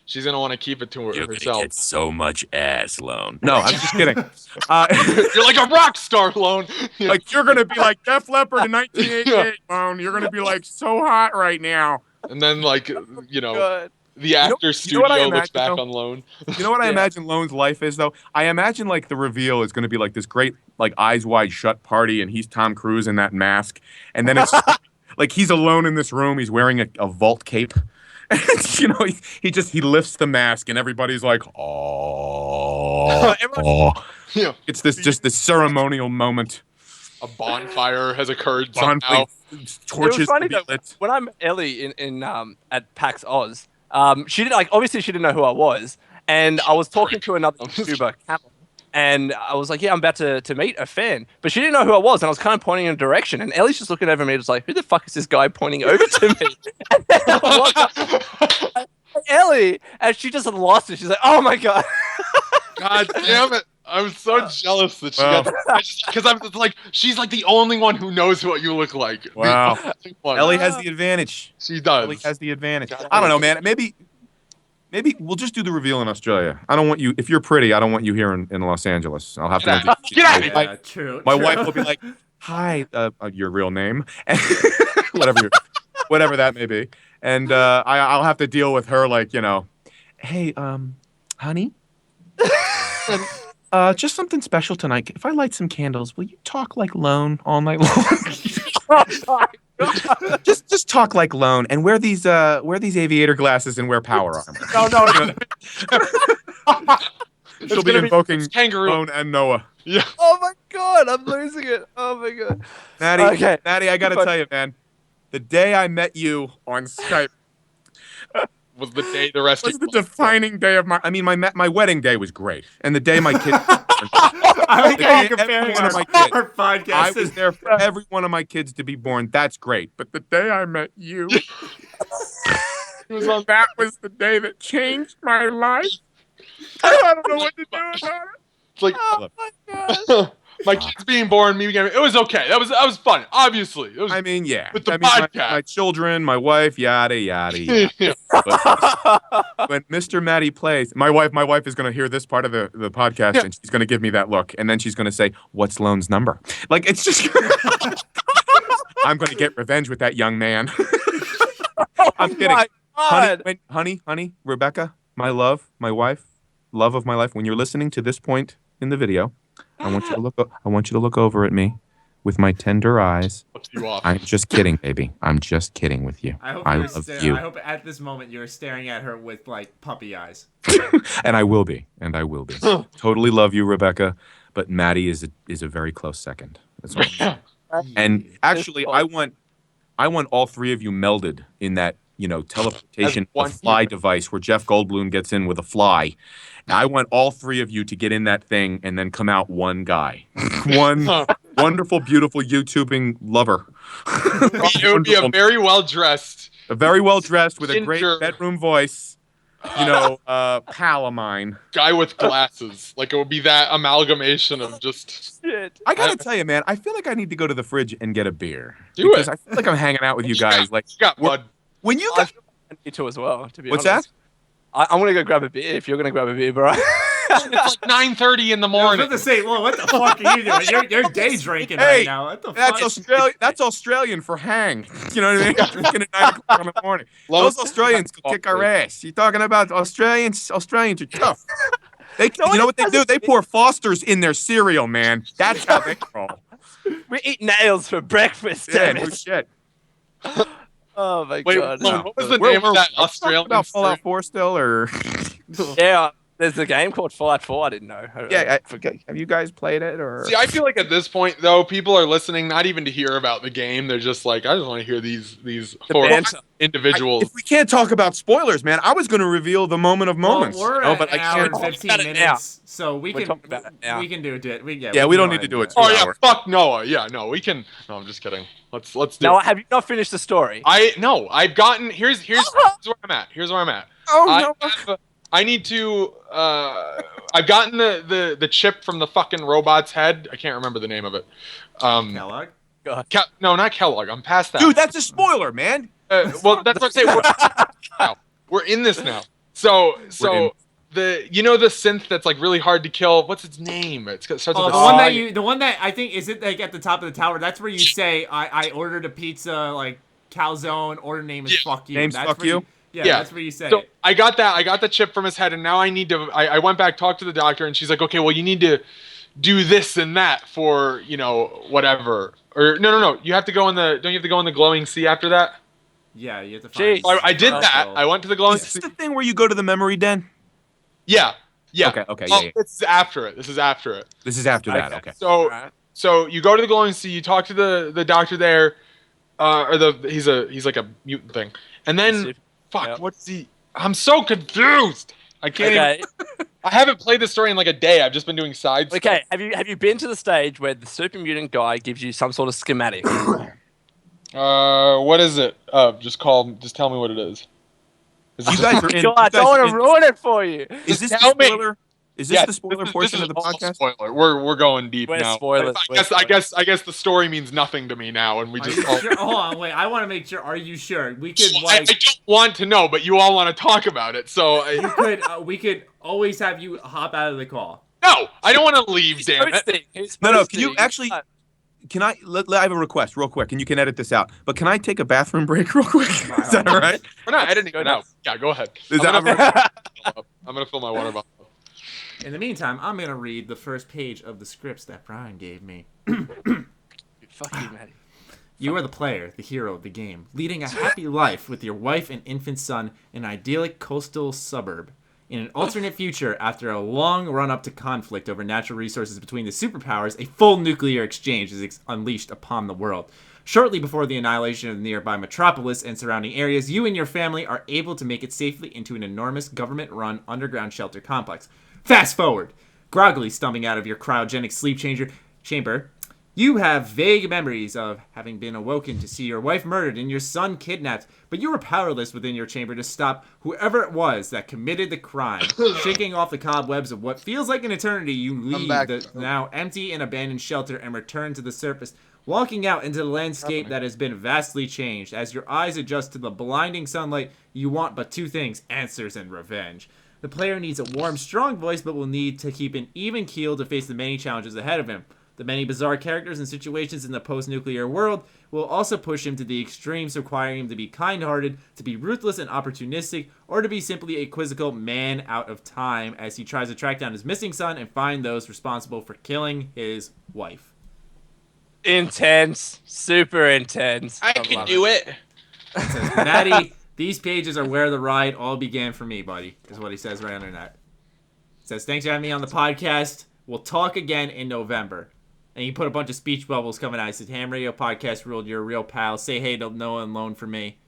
She's gonna want to keep it to herself. You're gonna get so much ass, Lone. No, I'm just kidding. You're like a rock star, Lone. Like you're gonna be like Def Leppard in 1988, Lone. You're gonna be like so hot right now. And then the actor's studio looks back on Lone. You know what I imagine Lone's life is though? I imagine like the reveal is gonna be like this great like eyes wide shut party, and he's Tom Cruise in that mask, and then it's. like he's alone in this room. He's wearing a vault cape. And, he lifts the mask and everybody's like, oh. Yeah. It's this ceremonial moment. A bonfire has occurred Bonfire, somehow. torches It was funny to be though, lit. when I met Ellie in at PAX Oz, she didn't obviously she didn't know who I was, and I was talking to another YouTuber, Camel, and I was like, yeah, I'm about to meet a fan, but she didn't know who I was, and I was kind of pointing in a direction, and Ellie's just looking over at me, just like, who the fuck is this guy pointing over to me? And then I walked up, Ellie, and she just lost it. She's like, oh my god. God damn it. I'm so jealous that she got because I'm like, she's like the only one who knows what you look like. Wow. Ellie has the advantage. She does. Ellie has the advantage. I don't know, man. Maybe we'll just do the reveal in Australia. I don't want you, if you're pretty, I don't want you here in Los Angeles. I'll have to Get out of here. Yeah, true. My wife will be like, hi, your real name. whatever that may be. And I'll have to deal with her like, hey, honey, just something special tonight. If I light some candles, will you talk like Lone all night long? just talk like Lone and wear these aviator glasses and wear power armor. No. She'll be invoking kangaroo. Lone and Noah. Yeah. Oh my god, I'm losing it. Oh my god. Natty, Okay. Natty, I gotta tell you, man, the day I met you on Skype Was the day the rest was of the defining day of my wedding day was great, and the day my kids. I like how you're Every comparing one of my our kids. podcast. I was there for every one of my kids to be born. That's great, but the day I met you, that was the day that changed my life. I don't know what to do about it. It's like, Oh my god. my kids being born, me getting it was okay. That was fun. Obviously, it was. I mean, yeah. With the my podcast. children, my wife, yada yada yada. Yeah. When Mr. Matty plays, my wife is going to hear this part of the podcast, and she's going to give me that look, and then she's going to say, "What's Lone's number?" Like it's just. I'm going to get revenge with that young man. I'm kidding. My god. Honey, Rebecca, my love, my wife, love of my life. When you're listening to this point in the video, I want you to look over at me with my tender eyes. Flips you off. I'm just kidding, baby. I'm just kidding with you. I love you. I hope at this moment you're staring at her with like puppy eyes. And I will be. Totally love you, Rebecca. But Maddie is a very close second. That's all. And actually, I want all three of you melded in that, teleportation one fly device where Jeff Goldblum gets in with a fly. I want all three of you to get in that thing and then come out one guy. One wonderful, beautiful YouTubing lover. It would be a very well dressed with a great Ginger. bedroom voice, pal of mine. guy with glasses. Like it would be that amalgamation of just. Shit. I gotta tell you, man, I feel like I need to go to the fridge and get a beer. Do because it. I feel like I'm hanging out with you guys. Like You got bud. when you I got feel like I need to as well, to be what's honest. that? I'm gonna go grab a beer if you're gonna grab a beer, bro. It's like 9:30 in the I was morning. about to say, well, what the fuck are you doing? You're day drinking right now. What the That's fuck? That's Australian for hang. You know what I mean? Drinking at 9 o'clock in the morning. Those Australians can kick our ass. You talking about Australians? Australians are tough. You know what they do? They pour Foster's in their cereal, man. That's how they roll. We eat nails for breakfast, Yeah, damn no it. shit. Oh my Wait, god. what was the We're- name of that we're talking Australian? about Fallout 4 still, or Yeah, there's a game called Fallout 4. I didn't know. yeah? I forget. Have you guys played it, or? See, I feel like at this point, though, people are listening not even to hear about the game. They're just like, I just want to hear these four banter. individuals. If we can't talk about spoilers, man, I was going to reveal the moment of moments. Well, we're No, at but an I hour can't. and 15 about it minutes, so we We're can talking about it now. we can do it. Yeah, we don't need to do it Oh 2 yeah, hours. fuck Noah. Yeah, no, we can. No, I'm just kidding. Let's do. Now, it. have you not finished the story? I've gotten. Here's where I'm at. Here's where I'm at. Oh no! I need to. I've gotten the chip from the fucking robot's head. I can't remember the name of it. Kellogg. No, not Kellogg. I'm past that. Dude, that's a spoiler, man. Well, that's what I'm saying. We're in this now. So the the synth that's like really hard to kill. What's its name? It starts with Oh, a the one that I think is it like at the top of the tower. That's where you say I ordered a pizza like calzone. Order name is fuck you. Name's That's fuck where you? Yeah, that's where you say So it. I got that. I got the chip from his head, and now I need to. I went back, talked to the doctor, and she's like, "Okay, well, you need to do this and that for, whatever. Or no. You have to go don't you have to go in the glowing sea after that? Yeah, you have to find. I did that. I went to the glowing Is sea. this the thing where you go to the memory den? Yeah. Okay. Yeah. This is after it. This is after that. Okay. So you go to the glowing sea. You talk to the doctor there, he's like a mutant thing. And then, what's he? I'm so confused. I can't even. I haven't played this story in like a day. I've just been doing side stuff. Okay, have you been to the stage where the super mutant guy gives you some sort of schematic? What is it? Just tell me what it is. You guys are in. I don't want to ruin it for you. Is this the spoiler? Is this the spoiler portion of the podcast? Spoiler. We're going deep now. Spoilers. I guess the story means nothing to me now, and we just. Sure? Hold on, wait. I want to make sure. Are you sure? We could. I don't want to know, but you all want to talk about it, so. We could always have you hop out of the call. No, I don't want to leave. Damn it. No. Can you actually? Can I have a request real quick? And you can edit this out. But can I take a bathroom break real quick? Is that all right? We're not editing it out. Yeah, go ahead. I'm gonna fill my water bottle. In the meantime, I'm gonna read the first page of the scripts that Brian gave me. Fuck you, Matty. You are the player, the hero of the game, leading a happy life with your wife and infant son in an idyllic coastal suburb. In an alternate future, after a long run-up to conflict over natural resources between the superpowers, a full nuclear exchange is unleashed upon the world. Shortly before the annihilation of the nearby metropolis and surrounding areas, you and your family are able to make it safely into an enormous government-run underground shelter complex. Fast forward. Groggily stumbling out of your cryogenic sleep chamber, you have vague memories of having been awoken to see your wife murdered and your son kidnapped, but you were powerless within your chamber to stop whoever it was that committed the crime. Shaking off the cobwebs of what feels like an eternity, you leave the now empty and abandoned shelter and return to the surface, walking out into the landscape that has been vastly changed. As your eyes adjust to the blinding sunlight, you want but two things: answers and revenge. The player needs a warm, strong voice, but will need to keep an even keel to face the many challenges ahead of him. The many bizarre characters and situations in the post-nuclear world will also push him to the extremes, requiring him to be kind-hearted, to be ruthless and opportunistic, or to be simply a quizzical man out of time as he tries to track down his missing son and find those responsible for killing his wife. Intense. Super intense. I can do it. It says, Matty, these pages are where the ride all began for me, buddy, is what he says right under that. It says, thanks for having me on the podcast. We'll talk again in November. And he put a bunch of speech bubbles coming out. He said, H.A.M Radio Podcast ruled. You're a real pal. Say hey to Noah and Lone for me.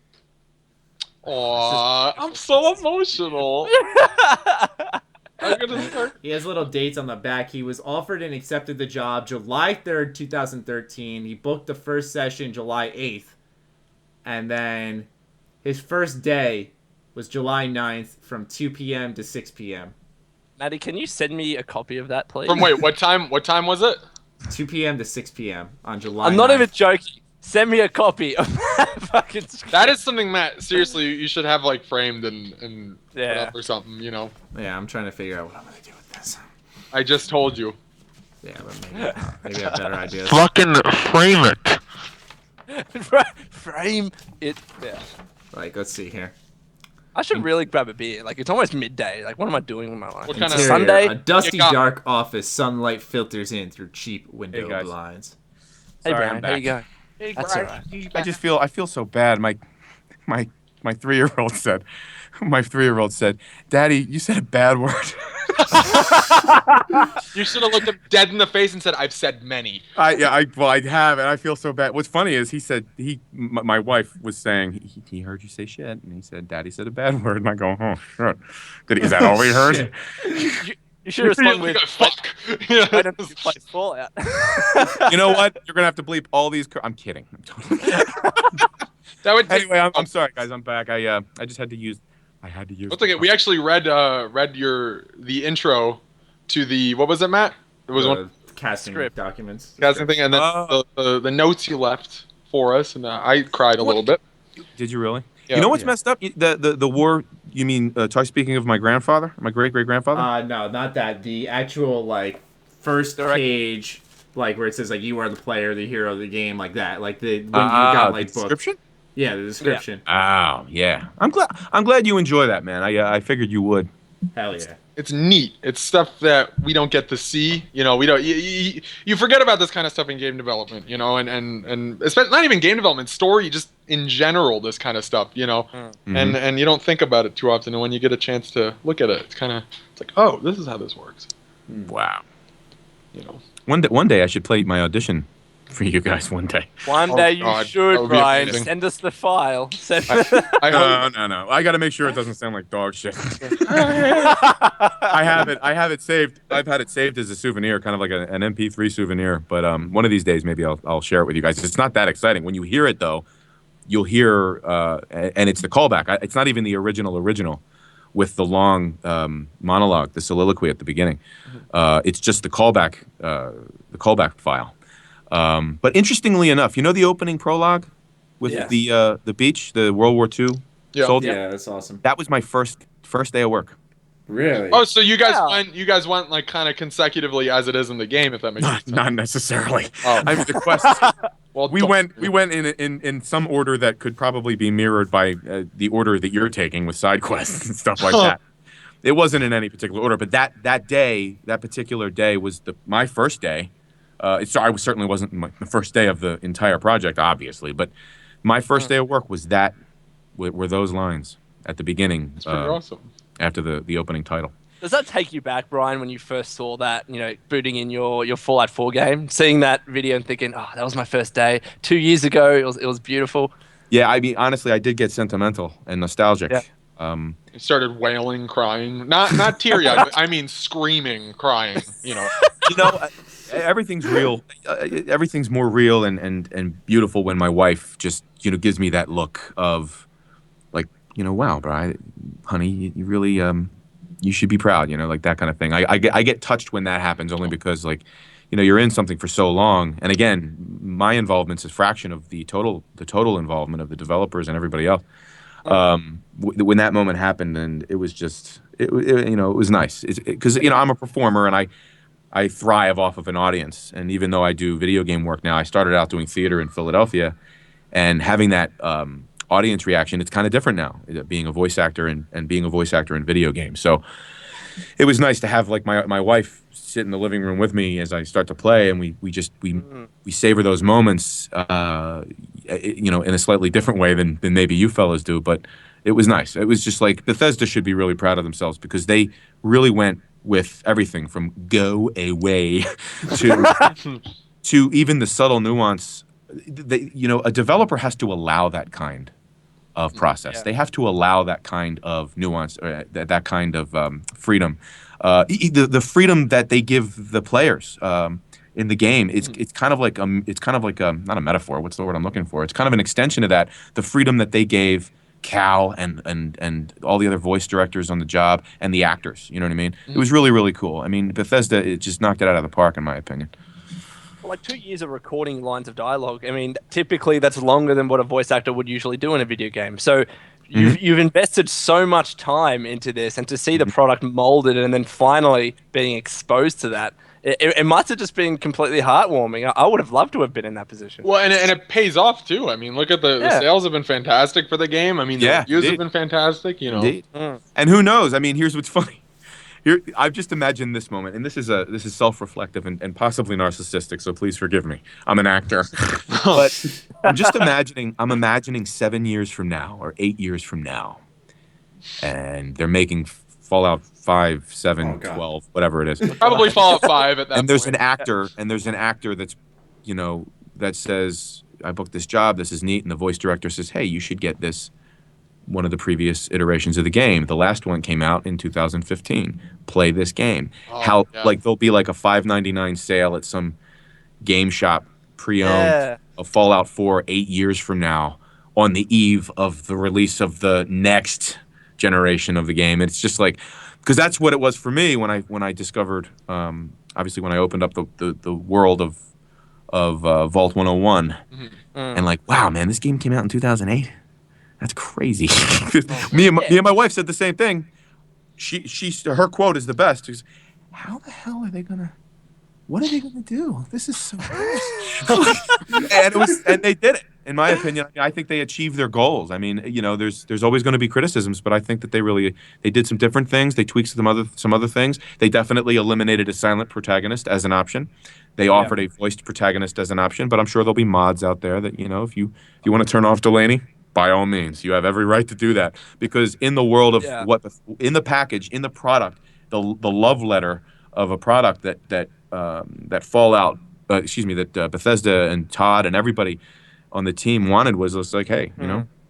Aww, I'm so emotional. I'm gonna start. He has little dates on the back. He was offered and accepted the job July 3rd, 2013. He booked the first session July 8th. And then his first day was July 9th from 2 p.m. to 6 p.m. Matty, can you send me a copy of that, please? From what time was it? 2 p.m. to 6 p.m. on July I'm not 9th. even joking. Send me a copy of that fucking script. That is something, Matt, seriously, you should have, like, framed and put up or something, you know? Yeah, I'm trying to figure out what I'm going to do with this. I just told you. Yeah, but maybe I have better ideas. Fucking frame it. Frame it. Yeah. Like, let's see here. I should really grab a beer. Like, it's almost midday. Like, what am I doing with my life? What kind of Interior, Sunday? A dusty, dark office. Sunlight filters in through cheap window blinds. Hey, Sorry, Brian, I'm how you back. going? That's all right. I feel so bad. My 3-year-old said, Daddy, you said a bad word. You should have looked him dead in the face and said, I've said many. I have, and I feel so bad. What's funny is he said my wife was saying he heard you say shit, and he said Daddy said a bad word, and I go, oh shit, is that all we heard? You should respond with fuck. Why don't you play Fallout? You know what? You're gonna have to bleep all these. I'm kidding. I'm totally kidding. That would take, anyway, I'm sorry, guys. I'm back. I just had to use. I had to use. Let's look at. We actually read the intro to the, what was it, Matt? It was one casting script documents. casting thing, and then the notes you left for us, and I cried a little bit. Did you really? Yeah. You know what's messed up? The war. You mean? Speaking of my grandfather, my great grandfather. No, not that. The actual like first page, like where it says like you are the player, the hero of the game, like that. Like when you got like the description. Yeah, the description. Oh yeah. I'm glad you enjoy that, man. I figured you would. Hell yeah. It's neat. It's stuff that we don't get to see. You know, we don't. You forget about this kind of stuff in game development. You know, and especially not even game development, story, just in general, this kind of stuff. You know, and you don't think about it too often. And when you get a chance to look at it, it's like, oh, this is how this works. Wow. You know, one day I should play my audition for you guys. One day. One day you God, that should, would be Brian. amazing. Send us the file. No. I got to make sure it doesn't sound like dog shit. I have it saved. I've had it saved as a souvenir, kind of like an MP3 souvenir. But one of these days, maybe I'll share it with you guys. It's not that exciting. When you hear it, though, you'll hear, and it's the callback. It's not even the original, with the long monologue, the soliloquy at the beginning. It's just the callback file. But interestingly enough, you know the opening prologue with the beach, the World War II soldier? Yeah, that's awesome. That was my first day of work. Really? Oh, so you guys went like kind of consecutively as it is in the game, if that makes sense. Not necessarily. Oh. I mean, the quest. Well, we went in some order that could probably be mirrored by the order that you're taking with side quests and stuff like that. It wasn't in any particular order, but that particular day was my first day. I certainly wasn't the first day of the entire project, obviously, but my first day of work was were those lines at the beginning. That's pretty awesome. After the opening title. Does that take you back, Brian, when you first saw that, you know, booting in your Fallout 4 game, seeing that video and thinking, oh, that was my first day 2 years ago, it was beautiful? Yeah, I mean, honestly, I did get sentimental and nostalgic. Yeah. You started wailing, crying, not teary-eyed, I mean screaming, crying. You know, everything's real. Everything's more real and beautiful when my wife just gives me that look of like wow, Brian, honey, you really you should be proud, like that kind of thing. I get touched when that happens only because you're in something for so long, and again, my involvement's a fraction of the total involvement of the developers and everybody else. When that moment happened, and it was just it was nice because I'm a performer and I thrive off of an audience, and even though I do video game work now, I started out doing theater in Philadelphia, and having that audience reaction, it's kind of different now, being a voice actor and being a voice actor in video games. So it was nice to have like my wife sit in the living room with me as I start to play, and we savor those moments, in a slightly different way than maybe you fellas do. But it was nice. It was just like Bethesda should be really proud of themselves because they really went with everything from go away to even the subtle nuance. A developer has to allow that kind of process. Yeah. They have to allow that kind of nuance, or that kind of freedom. The freedom that they give the players in the game, it's kind of like not a metaphor. What's the word I'm looking for? It's kind of an extension of that. The freedom that they gave Cal and all the other voice directors on the job and the actors. You know what I mean? It was really, really cool. I mean, Bethesda, it just knocked it out of the park in my opinion. Like 2 years of recording lines of dialogue. I mean, typically that's longer than what a voice actor would usually do in a video game. So you've invested so much time into this, and to see the product molded and then finally being exposed to that, it must have just been completely heartwarming. I would have loved to have been in that position. Well, and it pays off too. I mean, look at the sales have been fantastic for the game. I mean, the reviews have been fantastic. And who knows? I mean, here's what's funny. I've just imagined this moment, and this is self-reflective and possibly narcissistic, so please forgive me. I'm an actor. But I'm imagining 7 years from now or 8 years from now, and they're making Fallout 5, 7, 12, whatever it is. Probably Fallout 5 at that and there's point. an actor that's, that says, I booked this job, this is neat, and the voice director says, hey, you should get this, one of the previous iterations of the game. The last one came out in 2015. Play this game. There'll be like a $5.99 sale at some game shop pre-owned of Fallout 4 8 years from now on the eve of the release of the next generation of the game. It's just like, because that's what it was for me when I discovered, obviously when I opened up the world of Vault 101, and like, wow, man, this game came out in 2008. That's crazy. Me and my wife said the same thing. Her quote is the best. She's, how the hell are they gonna? What are they gonna do? This is so. And they did it. in my opinion, I think they achieved their goals. I mean, there's always going to be criticisms, but I think that they did some different things. They tweaked some other things. They definitely eliminated a silent protagonist as an option. They offered a voiced protagonist as an option, but I'm sure there'll be mods out there that if you want to turn off Delaney, by all means, you have every right to do that. Because in the world of in the package, in the product, the love letter of a product that Fallout, that Bethesda and Todd and everybody on the team wanted was just like, hey,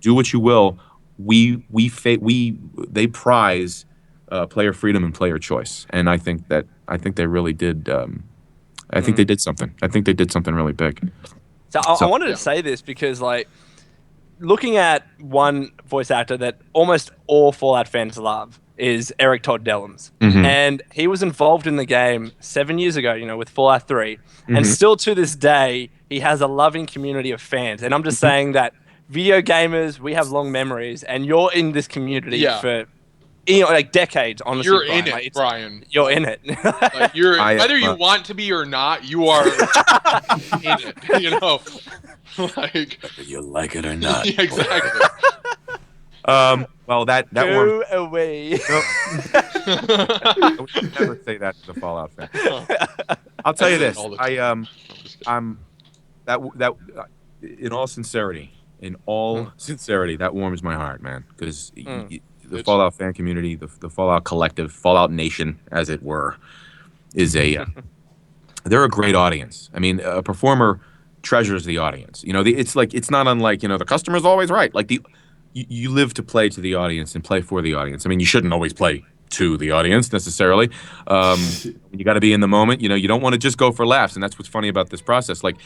do what you will. They prize player freedom and player choice, and I think they really did. I think they did something. I think they did something really big. So I wanted to say this because, like, looking at one voice actor that almost all Fallout fans love is Eric Todd Dellums. And he was involved in the game 7 years ago, with Fallout 3. And still to this day, he has a loving community of fans. And I'm just saying that video gamers, we have long memories, and you're in this community for like decades, honestly. You're in it, Brian. You're in it. Like whether you want to be or not, you are in it, Like, whether you like it or not. Yeah, exactly. Well, that go away. I would never say that to the Fallout fan. I'll tell you this. In all sincerity, that warms my heart, man. Because the Fallout fan community, the Fallout collective, Fallout Nation, as it were, is they're a great audience. I mean, a performer treasures the audience. It's not unlike the customer's always right. Like you live to play to the audience and play for the audience. I mean, you shouldn't always play to the audience necessarily. You got to be in the moment. You don't want to just go for laughs, and that's what's funny about this process. Like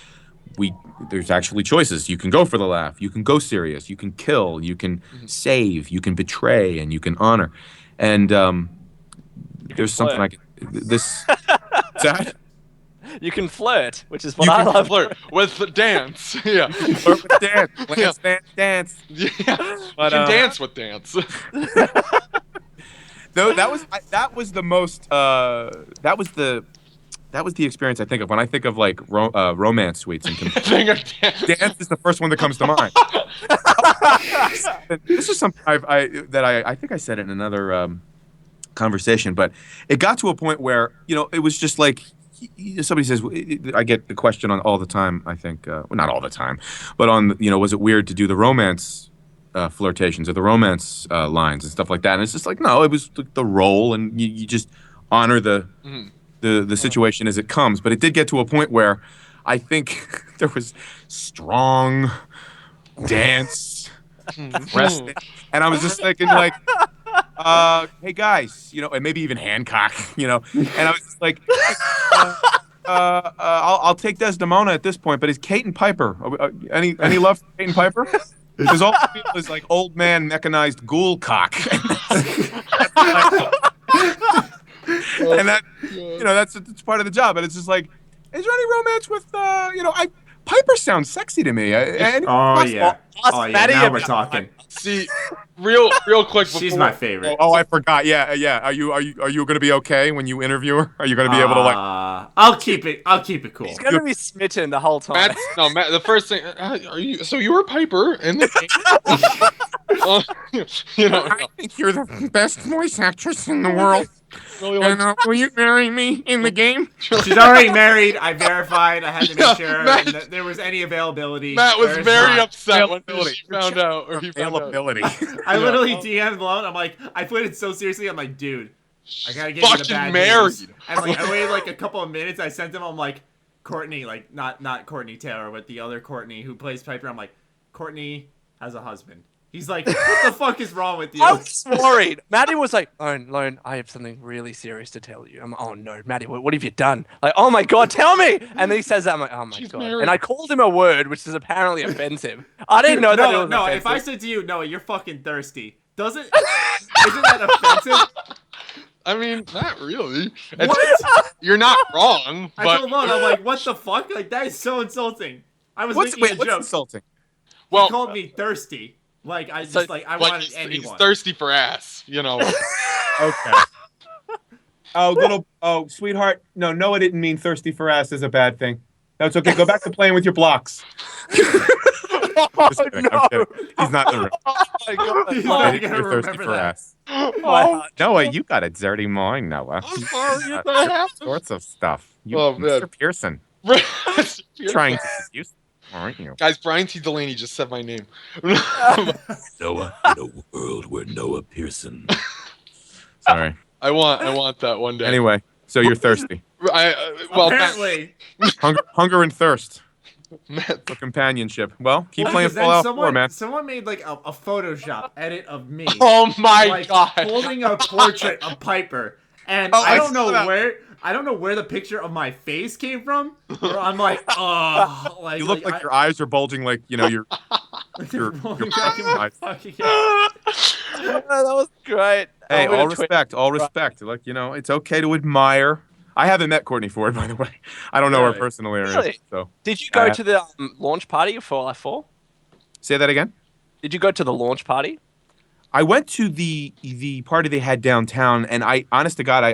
there's actually choices. You can go for the laugh. You can go serious. You can kill. You can save. You can betray, and you can honor. And there's something I can. This. That. You can flirt, which is what I love. Flirt with the dance. Yeah. Flirt with dance. Dance. Yeah. But, you can dance with dance. Though that was the most that was the experience I think of when I think of like romance suites and dance is the first one that comes to mind. This is something I think I said it in another conversation, but it got to a point where it was just like somebody says, I get the question on all the time, I think, well, not all the time, but on was it weird to do the romance flirtations or the romance lines and stuff like that? And it's just like, no, it was the role, and you just honor the situation as it comes. But it did get to a point where I think there was strong dance, resting, and I was just thinking like, hey guys, and maybe even Hancock, and I was just like, I'll take Desdemona at this point, but is Kate and Piper any love for Kate and Piper? Because all I feel is like old man mechanized ghoul cock. And that's part of the job. And it's just like, is there any romance with Piper sounds sexy to me. Now we're talking. See, real quick. She's my favorite. Oh, I forgot. Yeah. Are you going to be okay when you interview her? Are you going to be able to like? I'll keep it cool. He's going to be smitten the whole time. Matt, the first thing. So you were Piper, and I think you're the best voice actress in the world. And will you marry me in the game? She's already married. I verified. I had to make sure that there was any availability. Matt was very upset when she found out. Availability. I literally DM'd Lone. I'm like, I played it so seriously. I'm like, dude, I gotta get you the bad married. news. And like, I waited like a couple of minutes. I sent him. I'm like, Courtney, like not Courtney Taylor, but the other Courtney who plays Piper. I'm like, Courtney has a husband. He's like, what the fuck is wrong with you? I was worried. Maddie was like, Lone, I have something really serious to tell you. I'm like, oh no, Maddie, what have you done? Like, oh my God, tell me. And then he says that, I'm like, oh my God. Married. And I called him a word, which is apparently offensive. I didn't know that it was offensive. If I said to you, Noah, you're fucking thirsty, isn't that offensive? I mean, not really. What? You're not wrong. I told Lone, I'm like, what the fuck? Like, that is so insulting. I was making a joke. What's insulting? Well, he called me thirsty. Like, I wanted anyone. He's thirsty for ass, Okay. Sweetheart. No, Noah didn't mean thirsty for ass is a bad thing. No, it's okay. Go back to playing with your blocks. Just kidding. I'm kidding. He's not the real. Oh my god. He's You're not gonna thirsty remember for that. ass. Oh, Noah, you got a dirty mind, Noah. I'm sorry All that happened. sorts of stuff. You, Oh, man. Mr. Pearson, You're trying to seduce, aren't you? Guys, Brian T. Delaney just said my name. Noah in a world where Noah Pearson. Sorry. I want that one day. Anyway, so you're thirsty. Well, Apparently. Hunger and thirst Matt, for companionship. Well, keep Well, playing because then Fallout 4, man. someone made like a Photoshop edit of me. oh my like god. holding a portrait of Piper, and Oh, I I don't know saw that. where the picture of my face came from. Or I'm like, oh, like You look like your eyes are bulging, like you're your rolling back in my eyes. fucking head. that was great. Hey, I'm gonna all tweet- respect, all respect. Like, it's okay to admire. I haven't met Courtney Ford, by the way. I don't know her Really? personally or Really? anything. So Did you go to the launch party for Life 4? say that again. Did you go to the launch party? I went to the party they had downtown, and honest to God,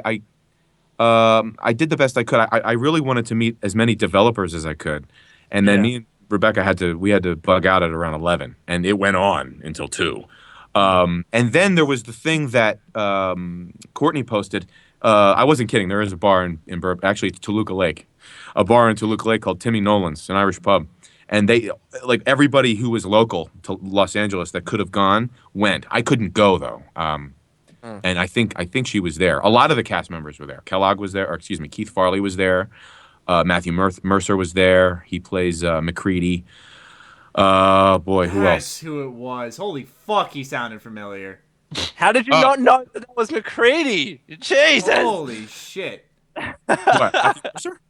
I did the best I could. I really wanted to meet as many developers as I could, and then me and Rebecca had to bug out at around 11, and it went on until 2. And then there was the thing that Courtney posted. I wasn't kidding. There is a bar in actually it's Toluca Lake, a bar in Toluca Lake called Timmy Nolan's, an Irish pub. And they, like everybody who was local to Los Angeles that could have gone, went. I couldn't go though. And I think she was there. A lot of the cast members were there. Kellogg was there, or excuse me, Keith Farley was there. Matthew Mercer was there. He plays McCready. Boy, who else? That's who it was. Holy fuck, he sounded familiar. How did you not know that was McCready? Jesus! Holy shit. What? Matthew Mercer?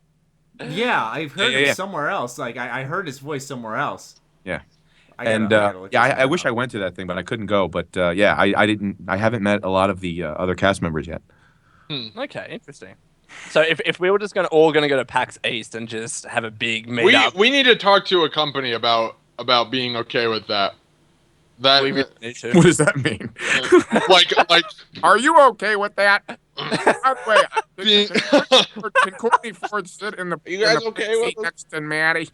Yeah, I've heard Yeah. him somewhere else. Like I heard his voice somewhere else. Yeah. I gotta look this I one wish up. I went to that thing, but I couldn't go. But I haven't met a lot of the other cast members yet. Okay, interesting. So if we were just all gonna go to PAX East and just have a big meetup, We need to talk to a company about being okay with that. That we really need to. What does that mean? like Are you okay with that? By the way, being can Courtney Ford sit in the, You guys in the okay seat with this? next to Maddie?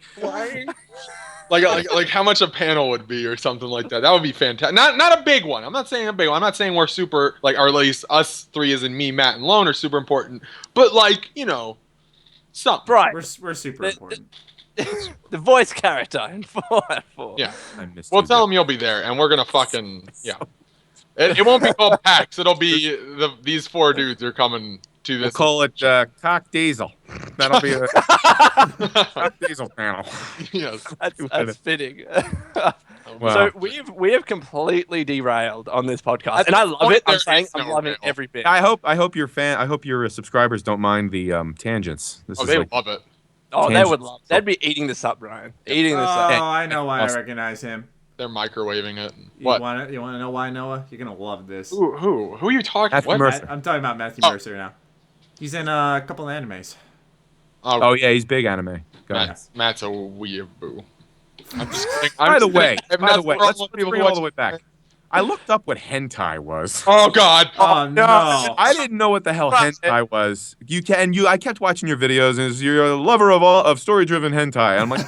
like how much a panel would be or something like that. That would be fantastic. Not a big one. I'm not saying a big one. I'm not saying we're super or at least us three as in me, Matt, and Lone are super important. But something. Right. We're super important. The voice character in Fallout 4. Yeah. I missed We'll you tell there. them you'll be there, and we're gonna fucking It won't be called PAX. It'll be these 4 dudes are coming to We'll this. call it Cock Diesel. That'll be a Cock Diesel panel. Yes. That's fitting. Wow. So we have completely derailed on this podcast, and I love it. I'm There saying is I'm no loving derail. every bit. I hope your subscribers don't mind the tangents. This Oh, is they like, love it. Oh, they tangents. would love. They'd be eating this up, Ryan. Eating this Oh, up. I know why Awesome. I recognize him. They're microwaving it. You What? want to know why, Noah? You're gonna love this. Who are you talking? Matthew What? Mercer. I'm talking about Matthew Oh. Mercer now. He's in a couple of animes. Oh yeah, he's big anime. Go ahead. Matt's a weeaboo. I'm just kidding. By the way, let's let's bring it all the way back. I looked up what hentai was. Oh God. Oh no! I didn't know what the hell hentai was. I kept watching your videos, and you're a lover of story-driven hentai. I'm like,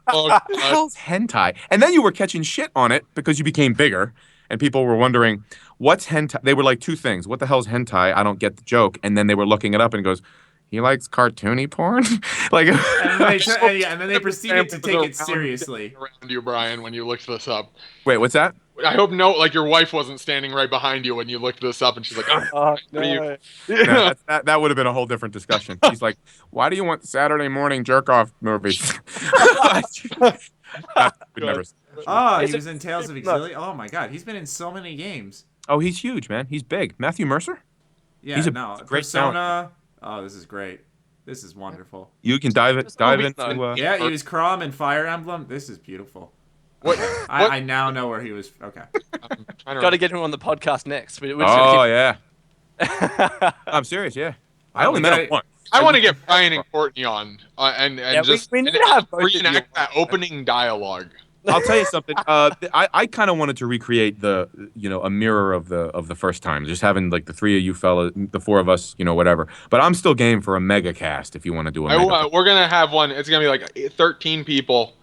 Oh, what the hell's hentai? And then you were catching shit on it because you became bigger, and people were wondering, what's hentai? They were like 2 things. What the hell's hentai? I don't get the joke. And then they were looking it up, and it goes, he likes cartoony porn? Like, and then they proceeded to take it seriously. around you, Brian, when you looked this up. wait, what's that? I hope your wife wasn't standing right behind you when you looked this up, and she's like, oh, Oh, what are you? No, that would have been a whole different discussion. He's like, why do you want Saturday morning jerk-off movies? We'd never- Oh, Is he it- was in Tales of Exilia. Oh my God, he's been in so many games. Oh, he's huge, man. He's big. Matthew Mercer? Yeah, He's a no, great Persona. Oh, this is great. This is wonderful. You can dive Just into. movies, Yeah, he was Crom in Fire Emblem. This is beautiful. What? I now know where he was. Okay. Got to get him on the podcast next. We're just Oh gonna yeah. I'm serious. Yeah. I only met him once. I want to get Brian and Courtney on and Yeah, just we need to have both of you reenact on. that opening dialogue. I'll tell you something. I kind of wanted to recreate a mirror of the first time, just having like the 3 of you fellas, the 4 of us, whatever. But I'm still game for a mega cast if you want to do a mega. We're gonna have one. It's gonna be like 13 people,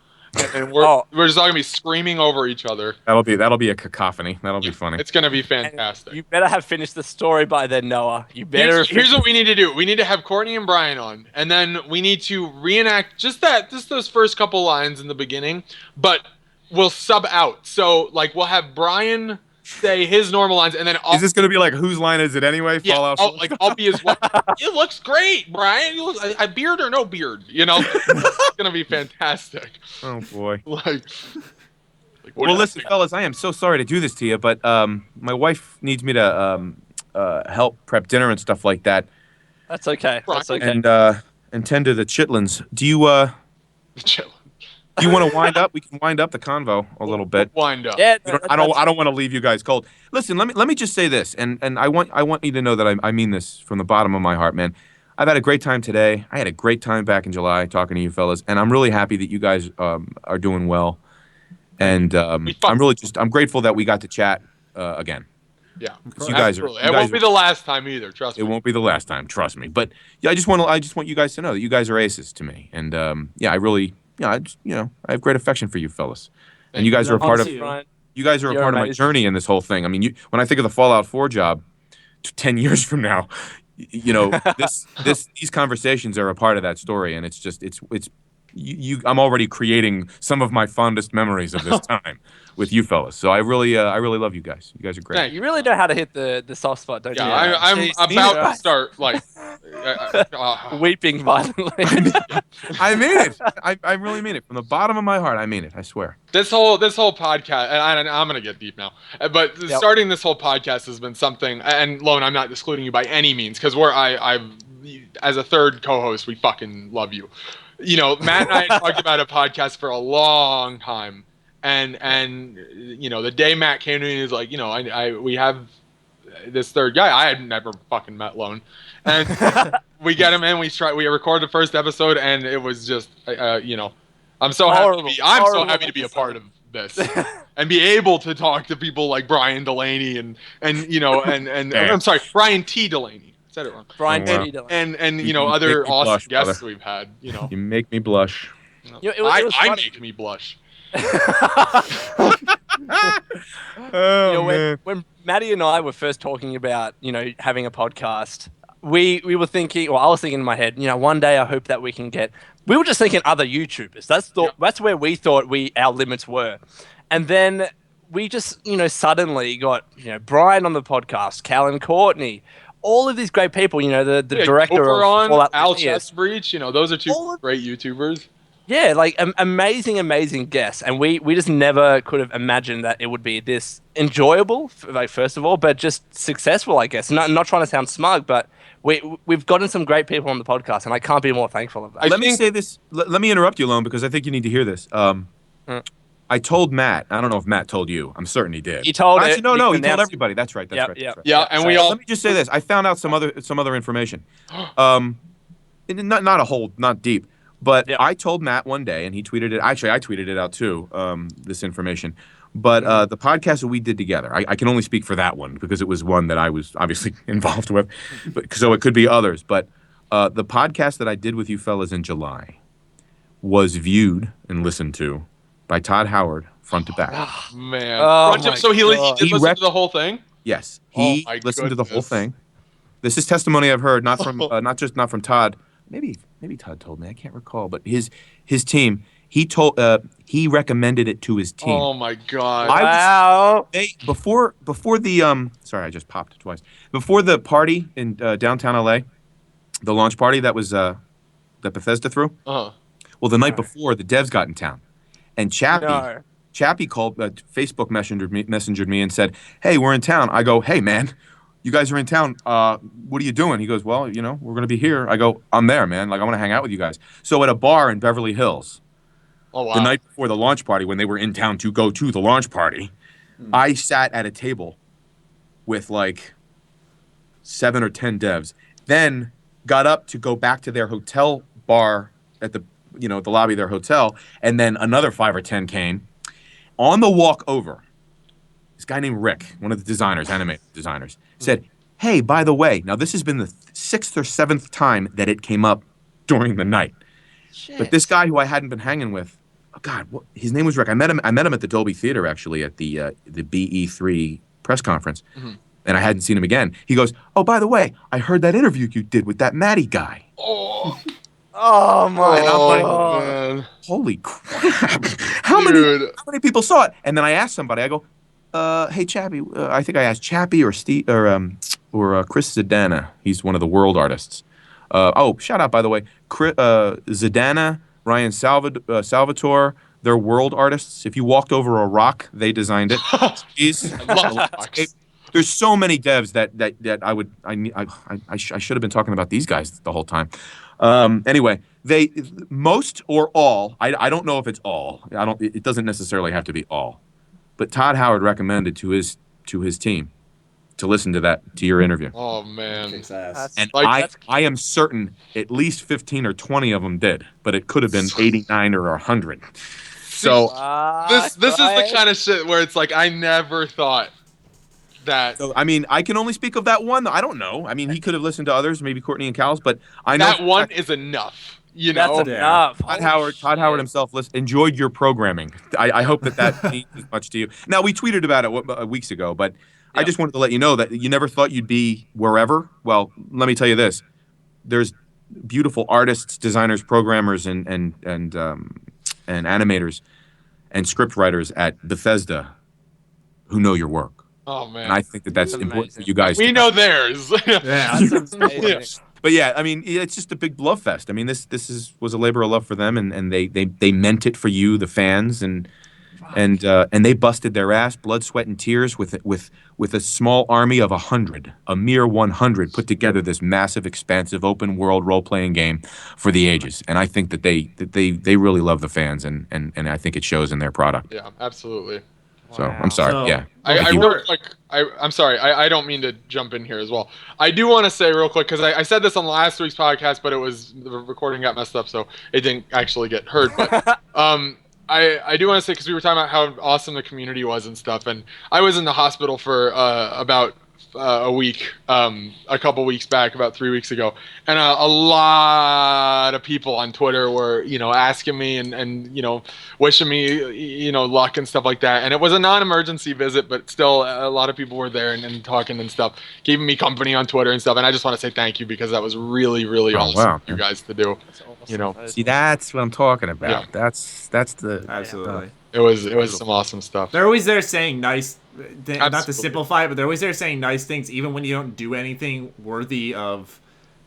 and we're just all gonna be screaming over each other. That'll be a cacophony. That'll be funny. It's gonna be fantastic. You better have finished the story by then, Noah. You better. Here's what we need to do. We need to have Courtney and Brian on, and then we need to reenact just those first couple lines in the beginning, but we'll sub out. So like we'll have Brian say his normal lines, and then is this gonna be like whose line is it anyway? Yeah, Fallout. I'll be his wife. It looks great, Brian. You look a beard or no beard, you know. It's gonna be fantastic. Oh boy. Well, listen, fellas, I am so sorry to do this to you, but my wife needs me to help prep dinner and stuff like that. That's okay. That's okay. And tend to the chitlins. Do you Do you want to wind up? We can wind up the convo a little bit. Wind up. Yeah, I don't want to leave you guys cold. Listen, let me just say this, and I want you to know that I mean this from the bottom of my heart, man. I've had a great time today. I had a great time back in July talking to you fellas, and I'm really happy that you guys are doing well. And I'm grateful that we got to chat again. Yeah, you guys are. It won't be the last time either. Trust me. It won't be the last time. Trust me. But yeah, I just want you guys to know that you guys are aces to me, and I really. Yeah, I have great affection for you fellas, and you guys are a part of. You guys are a part of my journey in this whole thing. I mean, when I think of the Fallout 4 job, 10 years from now, these conversations are a part of that story, and I'm already creating some of my fondest memories of this time with you fellas. So I really love you guys. You guys are great. You really know how to hit the soft spot, don't you? Yeah, I'm about to start like weeping violently. I mean it. I really mean it from the bottom of my heart. I mean it. I swear. This whole podcast, and I'm gonna get deep now, but starting this whole podcast has been something. And Lone, I'm not excluding you by any means, because I've as a third co-host, we fucking love you. You know, Matt and I had talked about a podcast for a long time, and the day Matt came to me, he was like, we have this third guy. I had never fucking met Lone, and we get him in. We recorded the first episode, and it was just, I'm so happy to be a part of this, and be able to talk to people like Brian Delaney and I'm sorry, Brian T. Delaney. Said it wrong. Brian and other awesome guests brother. We've had. You make me blush. I make me blush. When Maddie and I were first talking about having a podcast, we were thinking, or I was thinking in my head, one day I hope that we can get. We were just thinking other YouTubers. That's where we thought our limits were, and then we just suddenly got Brian on the podcast, Cal and Courtney. All of these great people, the director of Fallout Al Chestbreach, those are two great YouTubers. Yeah, like amazing guests, and we just never could have imagined that it would be this enjoyable, first of all, but just successful, I guess. Not trying to sound smug, but we've gotten some great people on the podcast, and I can't be more thankful of that. Let me say this. Let me interrupt you, Lone, because I think you need to hear this. I told Matt. I don't know if Matt told you. I'm certain he did. He told He told everybody. That's right. That's right. Yeah, and let me just say this. I found out some other information. Not deep, but I told Matt one day, and he tweeted it. Actually, I tweeted it out too. This information, but the podcast that we did together, I can only speak for that one because it was one that I was obviously involved with. So it could be others, but the podcast that I did with you fellas in July was viewed and listened to by Todd Howard, front to back. Oh, man. So he did listen to the whole thing? Yes. He listened to the whole thing. This is testimony I've heard, not from Todd. Maybe Todd told me. I can't recall. But his team, he recommended it to his team. Oh, my God. Wow. Before the, sorry, I just popped twice. Before the party in downtown LA, the launch party that was, that Bethesda threw. Uh-huh. Well, the night before, the devs got in town. And Chappie called, Facebook messengered me and said, "Hey, we're in town." I go, "Hey, man, you guys are in town. What are you doing?" He goes, "Well, we're going to be here." I go, "I'm there, man. Like, I want to hang out with you guys." So at a bar in Beverly Hills, the night before the launch party, when they were in town to go to the launch party, I sat at a table with like 7 or 10 devs, then got up to go back to their hotel bar at the lobby of their hotel, and then another 5 or 10 came. On the walk over, this guy named Rick, one of the designers, animated designers, said, "Hey, by the way," now this has been the 6th or 7th time that it came up during the night. Shit. But this guy who I hadn't been hanging with God, his name was Rick. I met him at the Dolby Theater actually at the BE3 press conference, and I hadn't seen him again. He goes, "Oh, by the way, I heard that interview you did with that Matty guy." Oh, Oh my god! man. Holy crap! How many people saw it? And then I asked somebody. I go, "Hey, Chappie." I think I asked Chappie or Steve or Chris Zidana. He's one of the world artists. Shout out by the way, Zidana, Ryan Salvatore. They're world artists. If you walked over a rock, they designed it. There's so many devs that I should have been talking about these guys the whole time. Anyway, most or all. I don't know if it's all. It doesn't necessarily have to be all. But Todd Howard recommended to his team to listen to your interview. Oh man. And I am certain at least 15 or 20 of them did, but it could have been 89 or 100. So this is the kind of shit where it's like I never thought that. So, I mean, I can only speak of that one. I don't know. I mean, he could have listened to others, maybe Courtney and Cal's, but I know that one is enough. You know, that's enough. Todd Howard himself enjoyed your programming. I hope that means as much to you. Now, we tweeted about it weeks ago, but I just wanted to let you know that you never thought you'd be wherever. Well, let me tell you this: there's beautiful artists, designers, programmers, and animators and script writers at Bethesda who know your work. Oh man! And I think that's important for you guys. We know theirs. That's amazing. But yeah, I mean, it's just a big love fest. I mean, this was a labor of love for them, and they meant it for you, the fans, and they busted their ass, blood, sweat, and tears with a small army of 100, a mere 100, put together this massive, expansive, open world role playing game for the ages. And I think that they really love the fans, and I think it shows in their product. Yeah, absolutely. So I'm sorry. So, I'm sorry. I don't mean to jump in here as well. I do want to say real quick because I said this on last week's podcast, but the recording got messed up, so it didn't actually get heard. But I do want to say because we were talking about how awesome the community was and stuff, and I was in the hospital for about a week, a couple weeks back, about 3 weeks ago, and a lot of people on Twitter were, asking me and wishing me, luck and stuff like that. And it was a non-emergency visit, but still a lot of people were there and talking and stuff, keeping me company on Twitter and stuff. And I just want to say thank you because that was really, really awesome for you guys to do. See, that's what I'm talking about. Yeah. That's the Absolutely. It was some awesome stuff. They're always there saying nice, not to Absolutely. simplify it, but they're always there saying nice things, even when you don't do anything worthy of.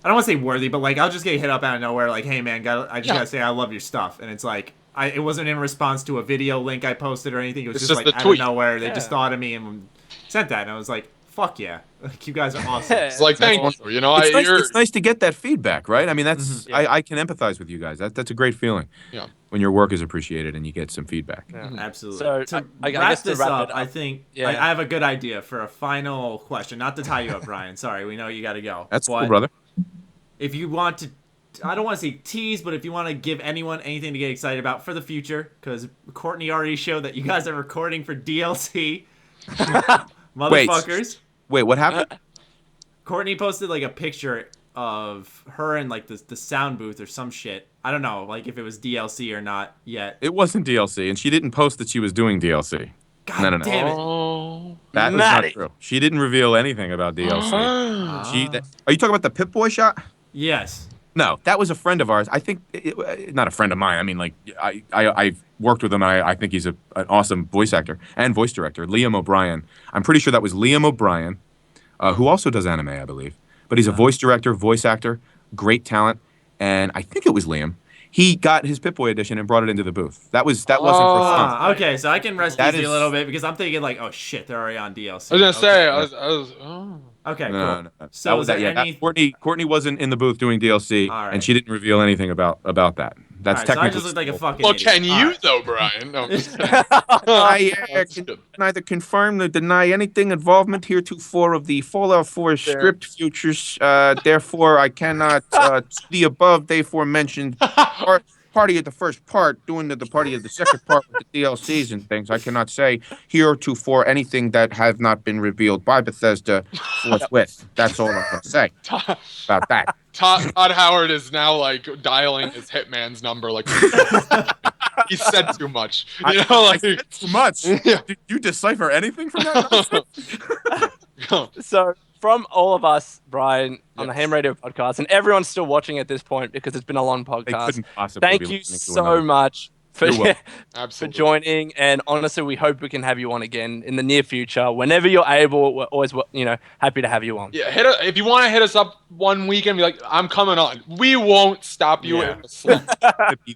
I don't want to say worthy, but like I'll just get hit up out of nowhere, like, "Hey man, I just gotta say I love your stuff," and it's like it wasn't in response to a video link I posted or anything. It was just like out of nowhere. They just thought of me and sent that, and I was like, "Fuck yeah, like, you guys are awesome." It's like thank you. It's nice to get that feedback, right? I mean, that's I can empathize with you guys. That's a great feeling. Yeah. When your work is appreciated and you get some feedback. Yeah. Absolutely. So, to I wrap guess to this wrap up, it up, I think yeah. I have a good idea for a final question. Not to tie you up, Ryan. Sorry, we know you got to go. That's but cool, brother. If you want to, I don't want to say tease, but if you want to give anyone anything to get excited about for the future, because Courtney already showed that you guys are recording for DLC. Motherfuckers. Wait, what happened? Courtney posted like a picture of her in like the sound booth or some shit. I don't know, like if it was DLC or not yet. It wasn't DLC, and she didn't post that she was doing DLC. God No. damn it. Oh. That was not true. She didn't reveal anything about DLC. Are you talking about the Pip-Boy shot? Yes. No, that was a friend of ours. I think, not a friend of mine. I mean, like, I've worked with him, and I think he's an awesome voice actor and voice director, Liam O'Brien. I'm pretty sure that was Liam O'Brien, who also does anime, I believe. But he's a voice director, voice actor, great talent, and I think it was Liam. He got his Pip-Boy edition and brought it into the booth. That wasn't for fun. Okay, so I can rest easy a little bit because I'm thinking like, oh shit, they're already on DLC. I was gonna say, I was. Oh. Okay, cool. No. So is there any... Courtney wasn't in the booth doing DLC, Right. and she didn't reveal anything about that. That's so I technically. just look like a fucking Well, idiot. can you though, Brian? No. I'm just kidding. I That's can good. neither confirm nor deny anything involvement heretofore of the Fallout 4 script futures. Therefore, I cannot the above, therefore mentioned party of the first part, doing the party of the second part with the DLCs and things. I cannot say heretofore anything that have not been revealed by Bethesda forthwith. That's all I'm going to say about that. Todd Howard is now like dialing his hitman's number. Like he said too much. You know, like I said too much. Yeah. Did you decipher anything from that? So, from all of us, Brian, on the H.A.M Radio Podcast, and everyone's still watching at this point because it's been a long They podcast. couldn't possibly Thank be you listening to so another. much for, You're welcome. for Absolutely. joining. And honestly, we hope we can have you on again in the near future. Whenever you're able, we're always, happy to have you on. Yeah, if you want to hit us up one weekend, be like, I'm coming on. We won't stop you in the slump.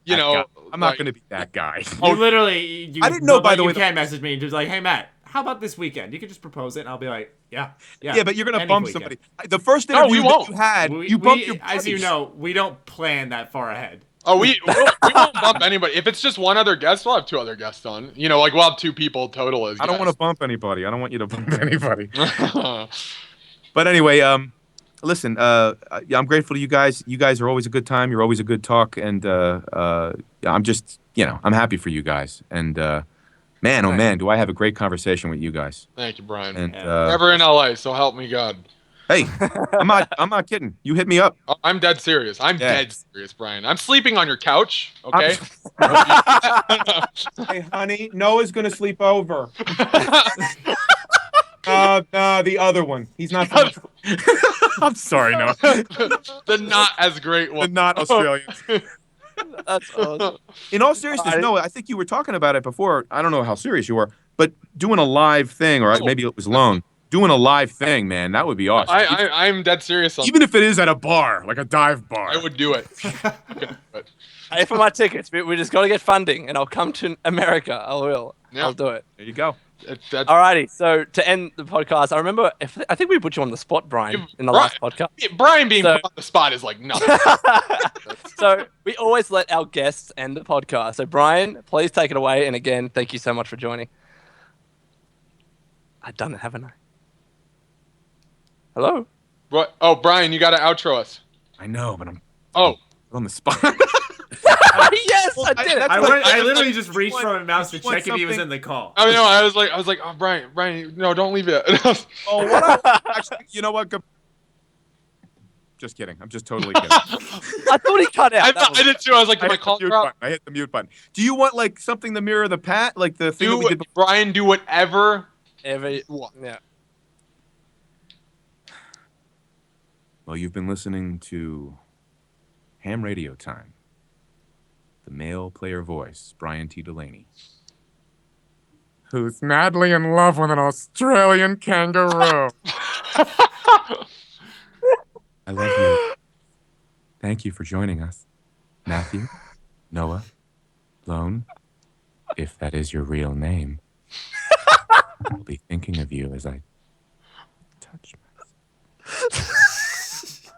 You know, I'm not like- going to be that guy. You literally, I didn't know, by the way, you can message me and just like, hey Matt, how about this weekend? You could just propose it, and I'll be like, yeah. Yeah, but you're going to any bump weekend. somebody. The first No, we interview won't. that you had, We, you bumped we, your as you buddies. know, we don't plan that far ahead. Oh, we won't bump anybody. If it's just one other guest, we'll have two other guests on. You know, like we'll have two people total as I don't guests. want to bump anybody. I don't want you to bump anybody. But anyway, listen, yeah, I'm grateful to you guys. You guys are always a good time. You're always a good talk, and I'm just, I'm happy for you guys. And man, oh man, do I have a great conversation with you guys. Thank you, Brian. And Never in LA, so help me God. hey, I'm not kidding. You hit me up. Oh, I'm dead serious. I'm Yeah. dead serious, Brian. I'm sleeping on your couch, okay? Hey, honey, Noah's gonna sleep over. The other one. He's not. I'm sorry, Noah. The not as great The one. not Australians. That's awesome. In all seriousness, Noah, I think you were talking about it before. I don't know how serious you were, but doing a live thing, or maybe it was Lone, doing a live thing, man, that would be awesome. I'm dead serious on Even if it is at a bar, like a dive bar. I would do it. Okay, but Pay for my tickets. We just got to get funding, and I'll come to America. I will. Yeah. I'll do it. There you go. that's Alrighty, so to end the podcast, I remember, I think we put you on the spot, Brian, in the last podcast. Brian being So- put on the spot is like nothing. So we always let our guests end the podcast. So Brian, please take it away. And again, thank you so much for joining. I've done it, haven't I? Hello? What? Oh, Brian, you got to outro us. I know, but I'm Oh, on the spot. Yes, I did it. I literally just reached want- for my mouse to you want check if he was something- in the call. I know. I was like, oh, Brian, no, don't leave it. Oh, what? Actually, you know what? Just kidding. I'm just totally kidding. I thought he cut out. I did too. I was like, did my call drop? button. I hit the mute button. Do you want like something to mirror the Pat, like the thing that we did before? Brian, do whatever. Yeah. Well, you've been listening to Ham Radio Time. The male player voice, Brian T. Delaney. Who's madly in love with an Australian kangaroo. I love you. Thank you for joining us. Matthew, Noah, Lone, if that is your real name. I'll be thinking of you as I touch myself.